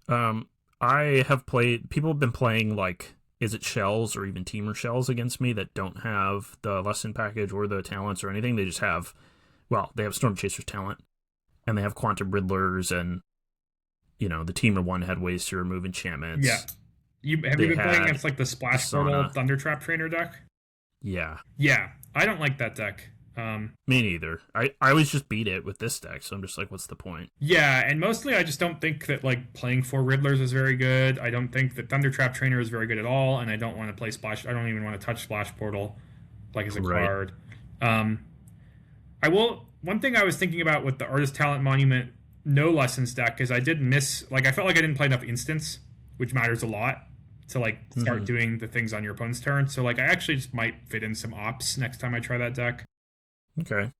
A: I have played, people have been playing like, is it shells or even teamer shells against me that don't have the lesson package or the talents or anything. They just have, well, they have Storm Chaser's talent and they have Quantum Riddlers, and, you know, the teamer one had ways to remove enchantments.
B: Yeah. Have you been playing against like the Splash Portal Thundertrap Trainer deck?
A: Yeah.
B: Yeah. I don't like that deck.
A: Me neither. I always just beat it with this deck, so I'm just like, what's the point?
B: Yeah, and mostly I just don't think that like playing 4 Riddlers is very good. I don't think that Thundertrap Trainer is very good at all, and I don't want to play Splash. I don't even want to touch Splash Portal like as a card. I will. One thing I was thinking about with the Artist Talent Monument no lessons deck is I did miss, like, I felt like I didn't play enough instants, which matters a lot to like start doing the things on your opponent's turn. So like I actually just might fit in some ops next time I try that deck.
A: Okay.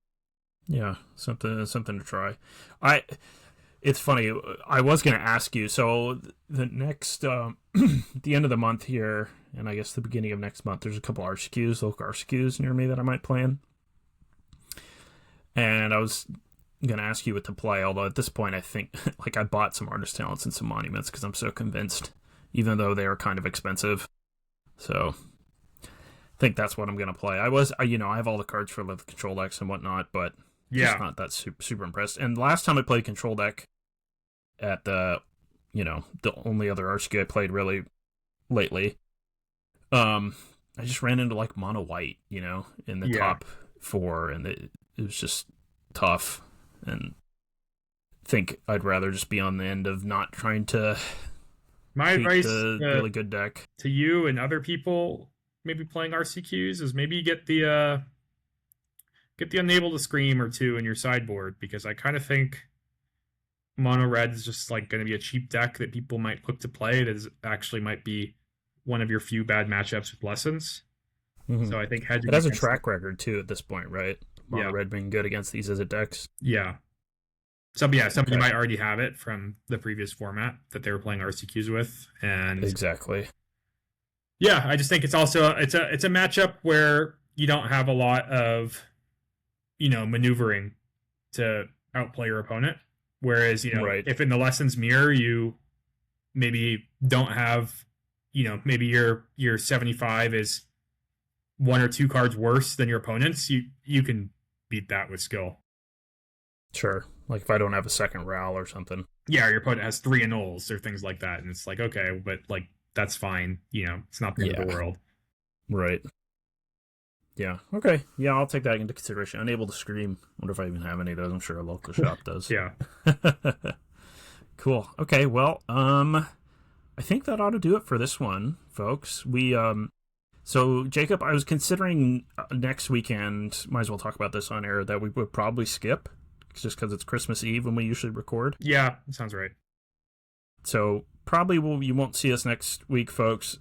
A: Yeah, something to try. It's funny. I was going to ask you. So the next, the end of the month here, and I guess the beginning of next month, there's a couple RCQs, local RCQs near me that I might play in. And I was going to ask you what to play. Although at this point, I think like I bought some artist talents and some monuments because I'm so convinced, even though they are kind of expensive. So I think that's what I'm going to play. I have all the cards for the control decks and whatnot, but just not that super impressed. And last time I played control deck at the only other RCQ I played really lately, I just ran into like mono white, in the top 4, and it was just tough. And I think I'd rather just be on the end of not trying to
B: my advice
A: really good deck
B: to you and other people maybe playing RCQs is maybe get the Unable to Scream or 2 in your sideboard, because I kind of think mono red is just like going to be a cheap deck that people might look to play. That is actually might be one of your few bad matchups with lessons. Mm-hmm. So I think
A: it has a track record too at this point, right? Mono red being good against these as a decks.
B: Yeah. Somebody might already have it from the previous format that they were playing RCQs with, and
A: exactly.
B: Yeah, I just think it's also it's a matchup where you don't have a lot of maneuvering to outplay your opponent. Whereas, if in the lessons mirror you maybe don't have, maybe your 75 is 1 or 2 cards worse than your opponent's, you can beat that with skill.
A: Sure. Like if I don't have a second Ral or something.
B: Yeah, your opponent has 3 annuls or things like that. And it's like, okay, but like that's fine. It's not the end of the world.
A: Right. Yeah. Okay. Yeah, I'll take that into consideration. Unable to Scream. Wonder if I even have any of those. I'm sure a local shop does.
B: Yeah.
A: Cool. Okay. Well, I think that ought to do it for this one, folks. So Jacob, I was considering next weekend. Might as well talk about this on air. That we would probably skip, just because it's Christmas Eve when we usually record.
B: Yeah, that sounds right.
A: So probably you won't see us next week, folks.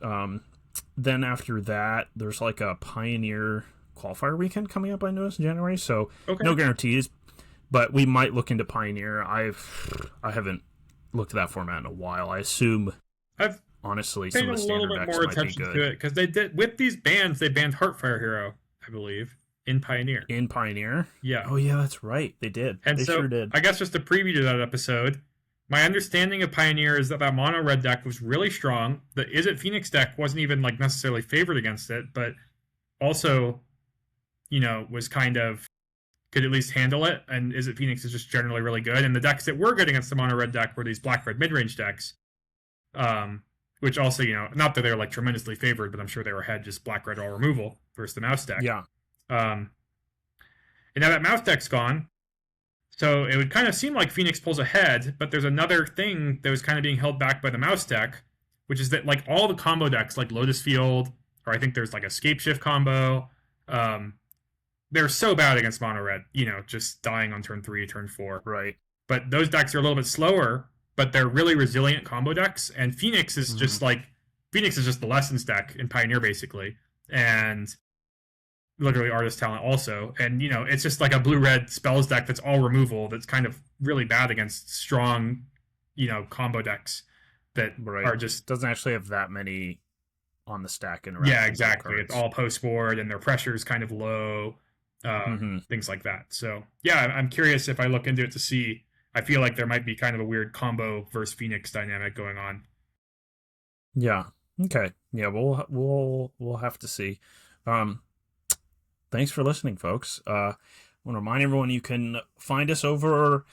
A: Then after that, there's like a Pioneer qualifier weekend coming up, I noticed, in January. So no guarantees, but we might look into Pioneer. I haven't looked at that format in a while. I assume honestly some of the standard decks might be good.
B: To it because they did with these bans. They banned Heartfire Hero, I believe, in Pioneer.
A: In Pioneer?
B: Yeah.
A: Oh yeah, that's right. They did.
B: And
A: they sure did.
B: I guess just a preview to that episode. My understanding of Pioneer is that mono red deck was really strong. The Is It Phoenix deck wasn't even like necessarily favored against it, but also, was kind of could at least handle it. And Is It Phoenix is just generally really good. And the decks that were good against the mono red deck were these black red mid range decks, which also not that they're like tremendously favored, but I'm sure they were ahead just black red all removal versus the mouse deck.
A: Yeah.
B: And now that mouse deck's gone. So it would kind of seem like Phoenix pulls ahead, but there's another thing that was kind of being held back by the mouse deck, which is that like all the combo decks, like Lotus Field, or I think there's like a Scape Shift combo, they're so bad against mono red, just dying on turn 3, turn 4.
A: Right.
B: But those decks are a little bit slower, but they're really resilient combo decks, and Phoenix is just the lessons deck in Pioneer basically, and literally artist talent also, and it's just like a blue-red spells deck that's all removal that's kind of really bad against strong combo decks that are just
A: doesn't actually have that many on the stack and
B: yeah, exactly. It's all post board, and their pressure is kind of low, things like that. So yeah, I'm curious if I look into it to see. I feel like there might be kind of a weird combo versus Phoenix dynamic going on.
A: Yeah. Okay. Yeah, we'll have to see. Thanks for listening, folks. I want to remind everyone you can find us over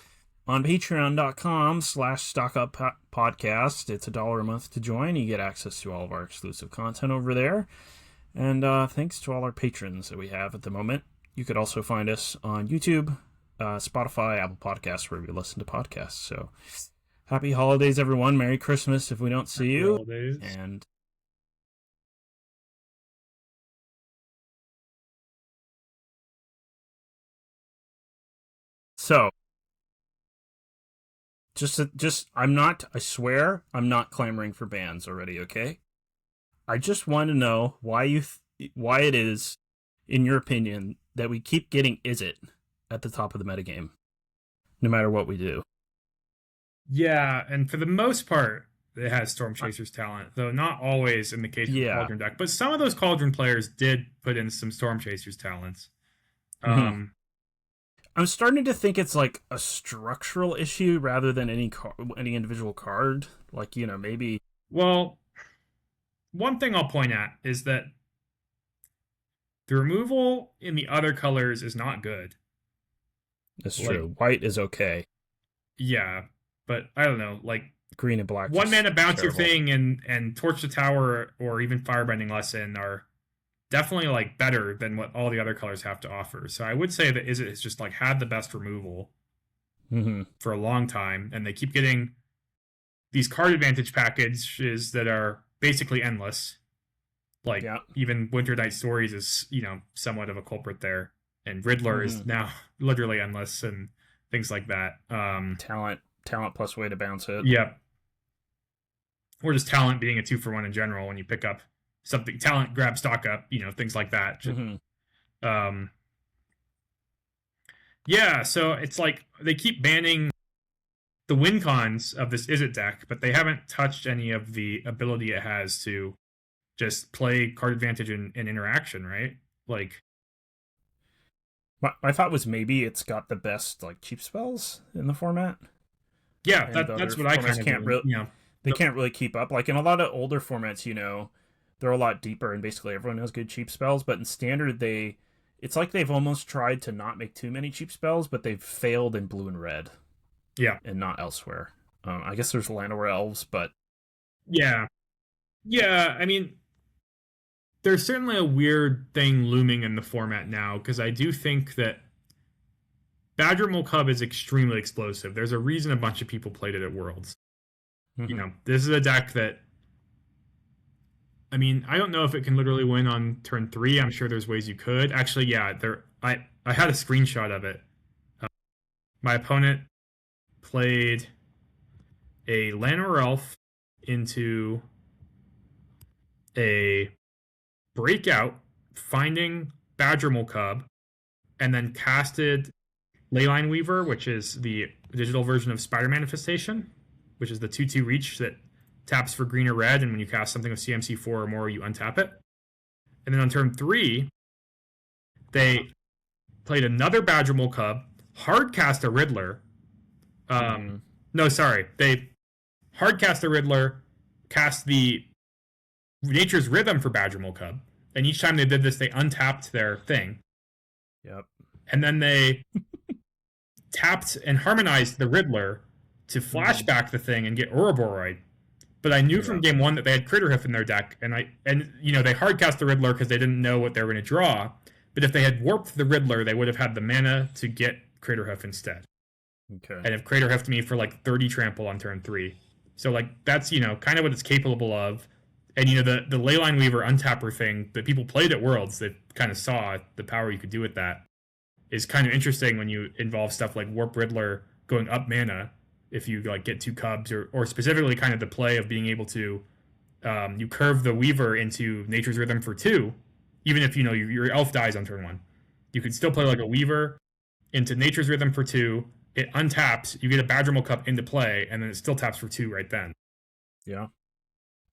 A: on patreon.com/stockuppodcast. It's $1 a month to join. You get access to all of our exclusive content over there. And thanks to all our patrons that we have at the moment. You could also find us on YouTube, Spotify, Apple Podcasts, wherever you listen to podcasts. So happy holidays, everyone. Merry Christmas if we don't see you.
B: Holidays.
A: And so, I swear, I'm not clamoring for bans already, okay? I just want to know why it is, in your opinion, that we keep getting Izzet at the top of the metagame, no matter what we do.
B: Yeah, and for the most part, it has Storm Chaser's talent, though not always in the case of the Cauldron deck. But some of those Cauldron players did put in some Storm Chaser's talents.
A: I'm starting to think it's like a structural issue rather than any individual card. Like, maybe.
B: Well, one thing I'll point at is that the removal in the other colors is not good.
A: That's true. White is okay.
B: Yeah, but I don't know, like
A: green and black.
B: One mana bounce your thing and torch the tower or even firebending lesson are definitely like better than what all the other colors have to offer. So I would say that Izzet has just like had the best removal for a long time, and they keep getting these card advantage packages that are basically endless. Like even Winter Night Stories is, somewhat of a culprit there, and Riddler is now literally endless and things like that.
A: Talent plus way to bounce it.
B: Yep. Or just talent being a 2-for-1 in general when you pick up something. Talent, grab, stock up, things like that. Yeah, so it's like they keep banning the win cons of this Izzet deck, but they haven't touched any of the ability it has to just play card advantage and interaction, right? Like,
A: my thought was maybe it's got the best like cheap spells in the format.
B: Yeah, that's what I kind of
A: can't really. They can't really keep up. Like in a lot of older formats, they're a lot deeper, and basically everyone has good cheap spells. But in standard, it's like they've almost tried to not make too many cheap spells, but they've failed in blue and red.
B: Yeah,
A: and not elsewhere. I guess there's Llanowar Elves, but
B: yeah. I mean, there's certainly a weird thing looming in the format now, because I do think that Badgermole Cub is extremely explosive. There's a reason a bunch of people played it at Worlds. This is a deck that, I mean, I don't know if it can literally win on turn 3. I'm sure there's ways you could. Actually, yeah, I had a screenshot of it. My opponent played a Llanowar Elf into a Breakout, finding Badgermole Cub, and then casted Leyline Weaver, which is the digital version of Spider Manifestation, which is the 2/2 reach that taps for green or red, and when you cast something with CMC 4 or more, you untap it. And then on turn 3, they played another Badgermole Cub, hard cast a Riddler. No, sorry. They hard cast a Riddler, cast the Nature's Rhythm for Badgermole Cub, and each time they did this, they untapped their thing.
A: Yep.
B: And then they tapped and harmonized the Riddler to flashback the thing and get Ouroboroi. But I knew from game 1 that they had Critterhoof in their deck, and they hardcast the Riddler because they didn't know what they were going to draw. But if they had warped the Riddler, they would have had the mana to get Critterhoof instead.
A: Okay.
B: And if Craterhoofed me for like 30 trample on turn 3. So like that's kind of what it's capable of. And the Leyline Weaver untapper thing that people played at Worlds that kind of saw the power you could do with that is kind of interesting when you involve stuff like Warp Riddler going up mana if you like get 2 cubs, or specifically kind of the play of being able to you curve the Weaver into Nature's Rhythm for 2, even if your elf dies on turn 1. You could still play like a Weaver into Nature's Rhythm for 2. It untaps, you get a Badgermole Cup into play, and then it still taps for 2 right then.
A: Yeah.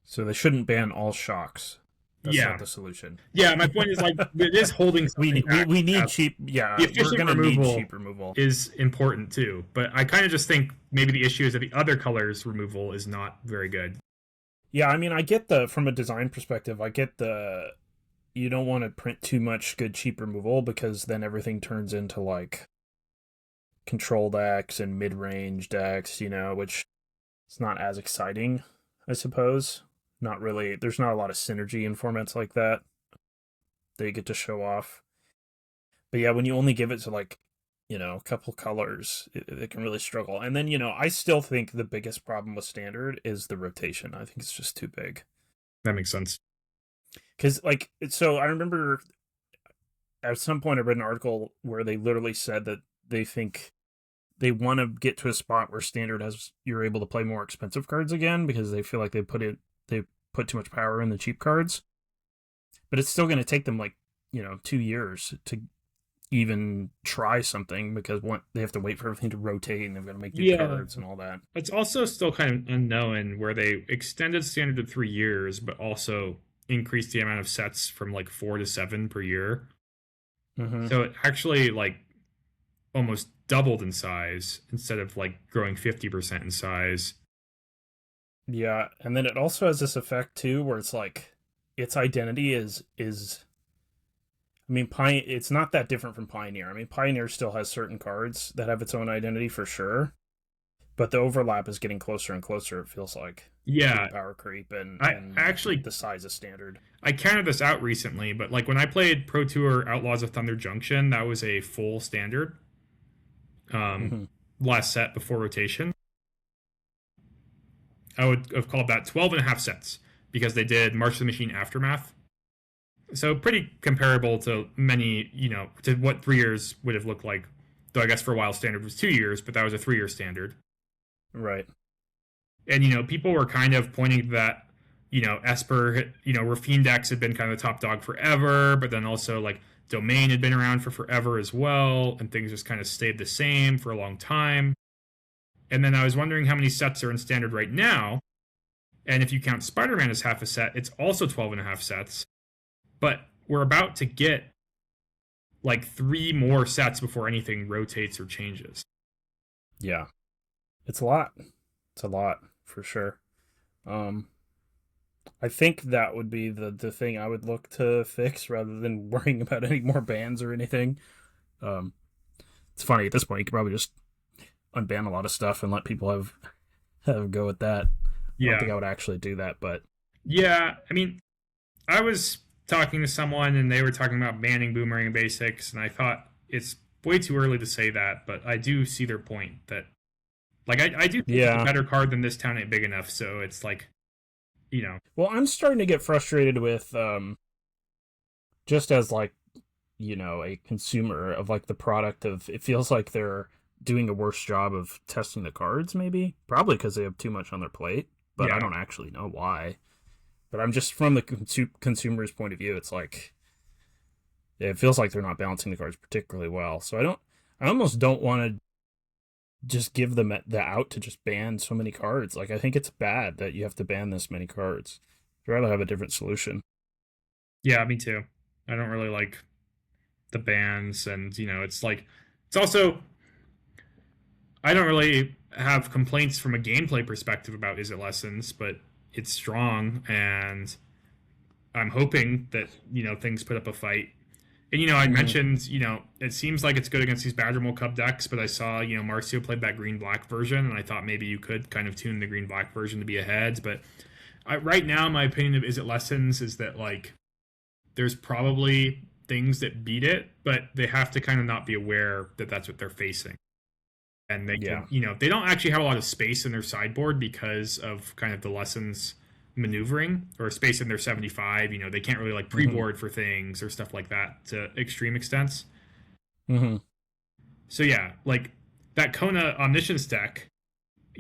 A: So they shouldn't ban all shocks. That's not the solution.
B: Yeah, my point is like it is holding something back.
A: We need cheap. Yeah,
B: the efficient
A: we're gonna need cheap removal
B: is important too. But I kind of just think maybe the issue is that the other colors removal is not very good.
A: Yeah, I mean, I get from a design perspective, I get you don't want to print too much good cheap removal because then everything turns into like control decks and mid-range decks, which it's not as exciting, I suppose. Not really. There's not a lot of synergy in formats like that you get to show off. But yeah, when you only give it to like, a couple colors, it can really struggle. And then, I still think the biggest problem with Standard is the rotation. I think it's just too big.
B: That makes sense.
A: Because, so I remember at some point I read an article where they literally said that they think they want to get to a spot where Standard you're able to play more expensive cards again because they feel like they put too much power in the cheap cards. But it's still going to take them 2 years to even try something because they have to wait for everything to rotate and they've got to make new cards and all that.
B: It's also still kind of unknown where they extended Standard to 3 years, but also increased the amount of sets from 4 to 7 per year. Mm-hmm. So it actually almost doubled in size instead of growing 50% in size.
A: Yeah, and then it also has this effect too where it's its identity is I mean, it's not that different from Pioneer. I mean, Pioneer still has certain cards that have its own identity for sure, but the overlap is getting closer and closer, it feels like.
B: Yeah.
A: Power creep and
B: actually
A: the size of Standard.
B: I counted this out recently, but when I played Pro Tour Outlaws of Thunder Junction, that was a full Standard last set before rotation. I would have called that 12 and a half sets because they did March of the Machine Aftermath. So pretty comparable to many, to what 3 years would have looked like. Though I guess for a while Standard was 2 years, but that was a 3-year Standard.
A: Right.
B: And, people were kind of pointing to that, Esper, Rafine decks had been kind of the top dog forever, but then also Domain had been around for forever as well, and things just kind of stayed the same for a long time. And then I was wondering how many sets are in Standard right now. And if you count Spider-Man as half a set, it's also 12 and a half sets. But we're about to get 3 more sets before anything rotates or changes.
A: Yeah. It's a lot. It's a lot, for sure. I think that would be the thing I would look to fix rather than worrying about any more bans or anything. It's funny, at this point, you could probably just unban a lot of stuff and let people have a go at that. I don't think I would actually do that, but...
B: Yeah, I mean, I was talking to someone and they were talking about banning Boomerang Basics, and I thought it's way too early to say that, but I do see their point that I do think it's a better card than This Town Ain't Big Enough, so it's
A: Well, I'm starting to get frustrated with just as a consumer of the product of, it feels like they're doing a worse job of testing the cards, maybe probably because they have too much on their plate, but I don't actually know why. But I'm just from the consumer's point of view, it's it feels like they're not balancing the cards particularly well. So I almost don't want to just give them the out to just ban so many cards. I think it's bad that you have to ban this many cards. I'd rather have a different solution.
B: Yeah, me too. I don't really like the bans, and it's also, I don't really have complaints from a gameplay perspective about Is It Lessons, but it's strong, and I'm hoping that things put up a fight. And I mentioned it seems like it's good against these Badgermole Cub decks, but I saw Marcio played that green-black version, and I thought maybe you could kind of tune the green-black version to be ahead. But right now, my opinion of Is It Lessons is that there's probably things that beat it, but they have to kind of not be aware that that's what they're facing. And they can, they don't actually have a lot of space in their sideboard because of kind of the Lessons maneuvering, or space in their 75. They can't really pre-board for things or stuff like that to extreme extents. So yeah, that Kona Omniscience deck,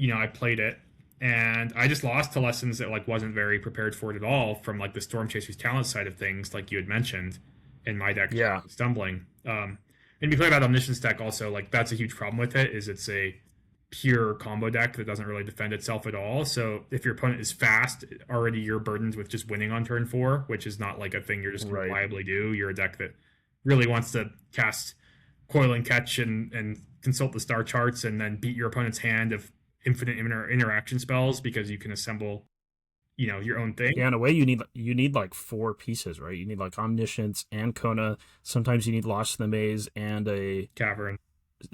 B: I played it and I just lost to Lessons that wasn't very prepared for it at all from the Storm Chaser's talent side of things, like you had mentioned, in my deck stumbling. And if you play that Omniscience deck also, that's a huge problem with it, is it's a pure combo deck that doesn't really defend itself at all. So if your opponent is fast, already you're burdened with just winning on turn 4, which is not like a thing you're just going to reliably do. You're a deck that really wants to cast Coil and Catch and consult the star charts and then beat your opponent's hand of infinite interaction spells because you can assemble, your own thing.
A: Yeah, in a way, you need like 4 pieces, right? You need like Omniscience and Kona. Sometimes you need Lost in the Maze and a
B: Cavern.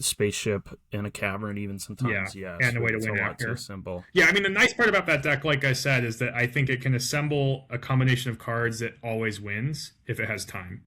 A: Spaceship and a cavern even sometimes.
B: Yeah, and a way to win after.
A: Simple.
B: Yeah, I mean, the nice part about that deck, like I said, is that I think it can assemble a combination of cards that always wins if it has time.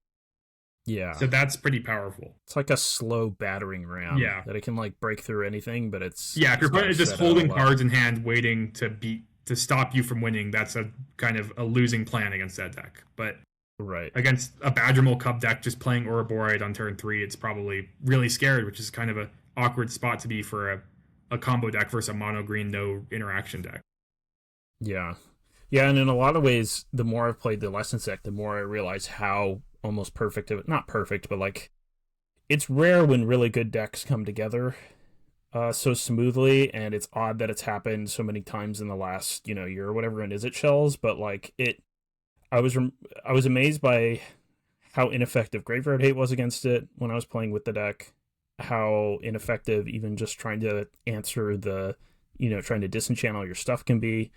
A: Yeah.
B: So that's pretty powerful.
A: It's like a slow battering ram.
B: Yeah.
A: That it can like break through anything, but it's...
B: Yeah, if your opponent is just holding cards in hand waiting to stop you from winning, that's a kind of a losing plan against that deck. But
A: right
B: against a Badgermole Cub deck just playing Ouroboros on turn 3, it's probably really scared, which is kind of a awkward spot to be for a combo deck versus a mono green no interaction deck.
A: Yeah, and in a lot of ways, the more I've played the Lessons deck, the more I realize how almost perfect not perfect, but like it's rare when really good decks come together so smoothly, and it's odd that it's happened so many times in the last year or whatever in Is It Shells, but like I was amazed by how ineffective Graveyard Hate was against it when I was playing with the deck, how ineffective even just trying to answer the, trying to disenchant all your stuff can be.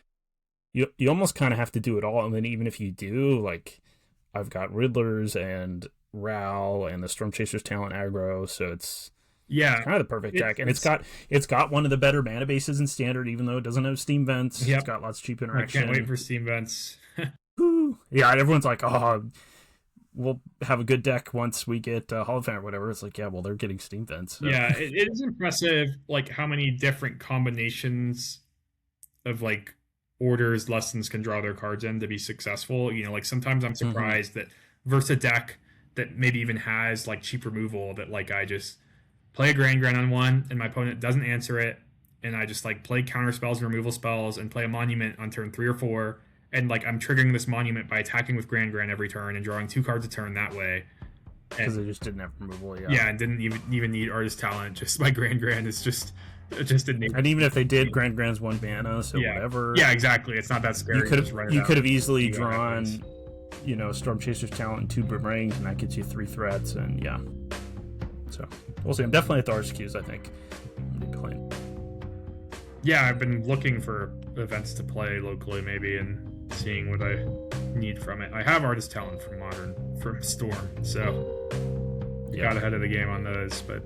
A: You almost kind of have to do it all, and then even if you do, like, I've got Riddlers and Ral and the Storm Chaser's Talent aggro, so it's kind of the perfect deck, and it's got one of the better mana bases in Standard, even though it doesn't have Steam Vents.
B: Yep.
A: It's got lots of cheap interaction.
B: I can't wait for Steam Vents.
A: Yeah, everyone's like, oh, we'll have a good deck once we get Holophant or whatever. It's like, yeah, well, they're getting Steam Vents. So.
B: Yeah, it is impressive, like, how many different combinations of, like, orders Lessons can draw their cards in to be successful. Like, sometimes I'm surprised that versus a deck that maybe even has, like, cheap removal that, like, I just play a Grand on one, and my opponent doesn't answer it, and I just, like, play counter spells and removal spells and play a Monument on turn 3 or 4, and, like, I'm triggering this Monument by attacking with Grand every turn and drawing 2 cards a turn that way.
A: Because they just didn't have removal,
B: Yeah, and didn't even need Artist Talent. Just my Grand is just didn't.
A: And even if they did, Grand's 1 mana, so whatever.
B: Yeah, exactly. It's not that scary.
A: You could have easily drawn, Storm Chaser's Talent and 2 Boomerangs, and that gets you 3 threats, and yeah. So, we'll see. I'm definitely at the RCQs, I think. I'm going to be playing.
B: Yeah, I've been looking for events to play locally, maybe, and seeing what I need from it. I have Artist Talent from Storm, so got ahead of the game on those, but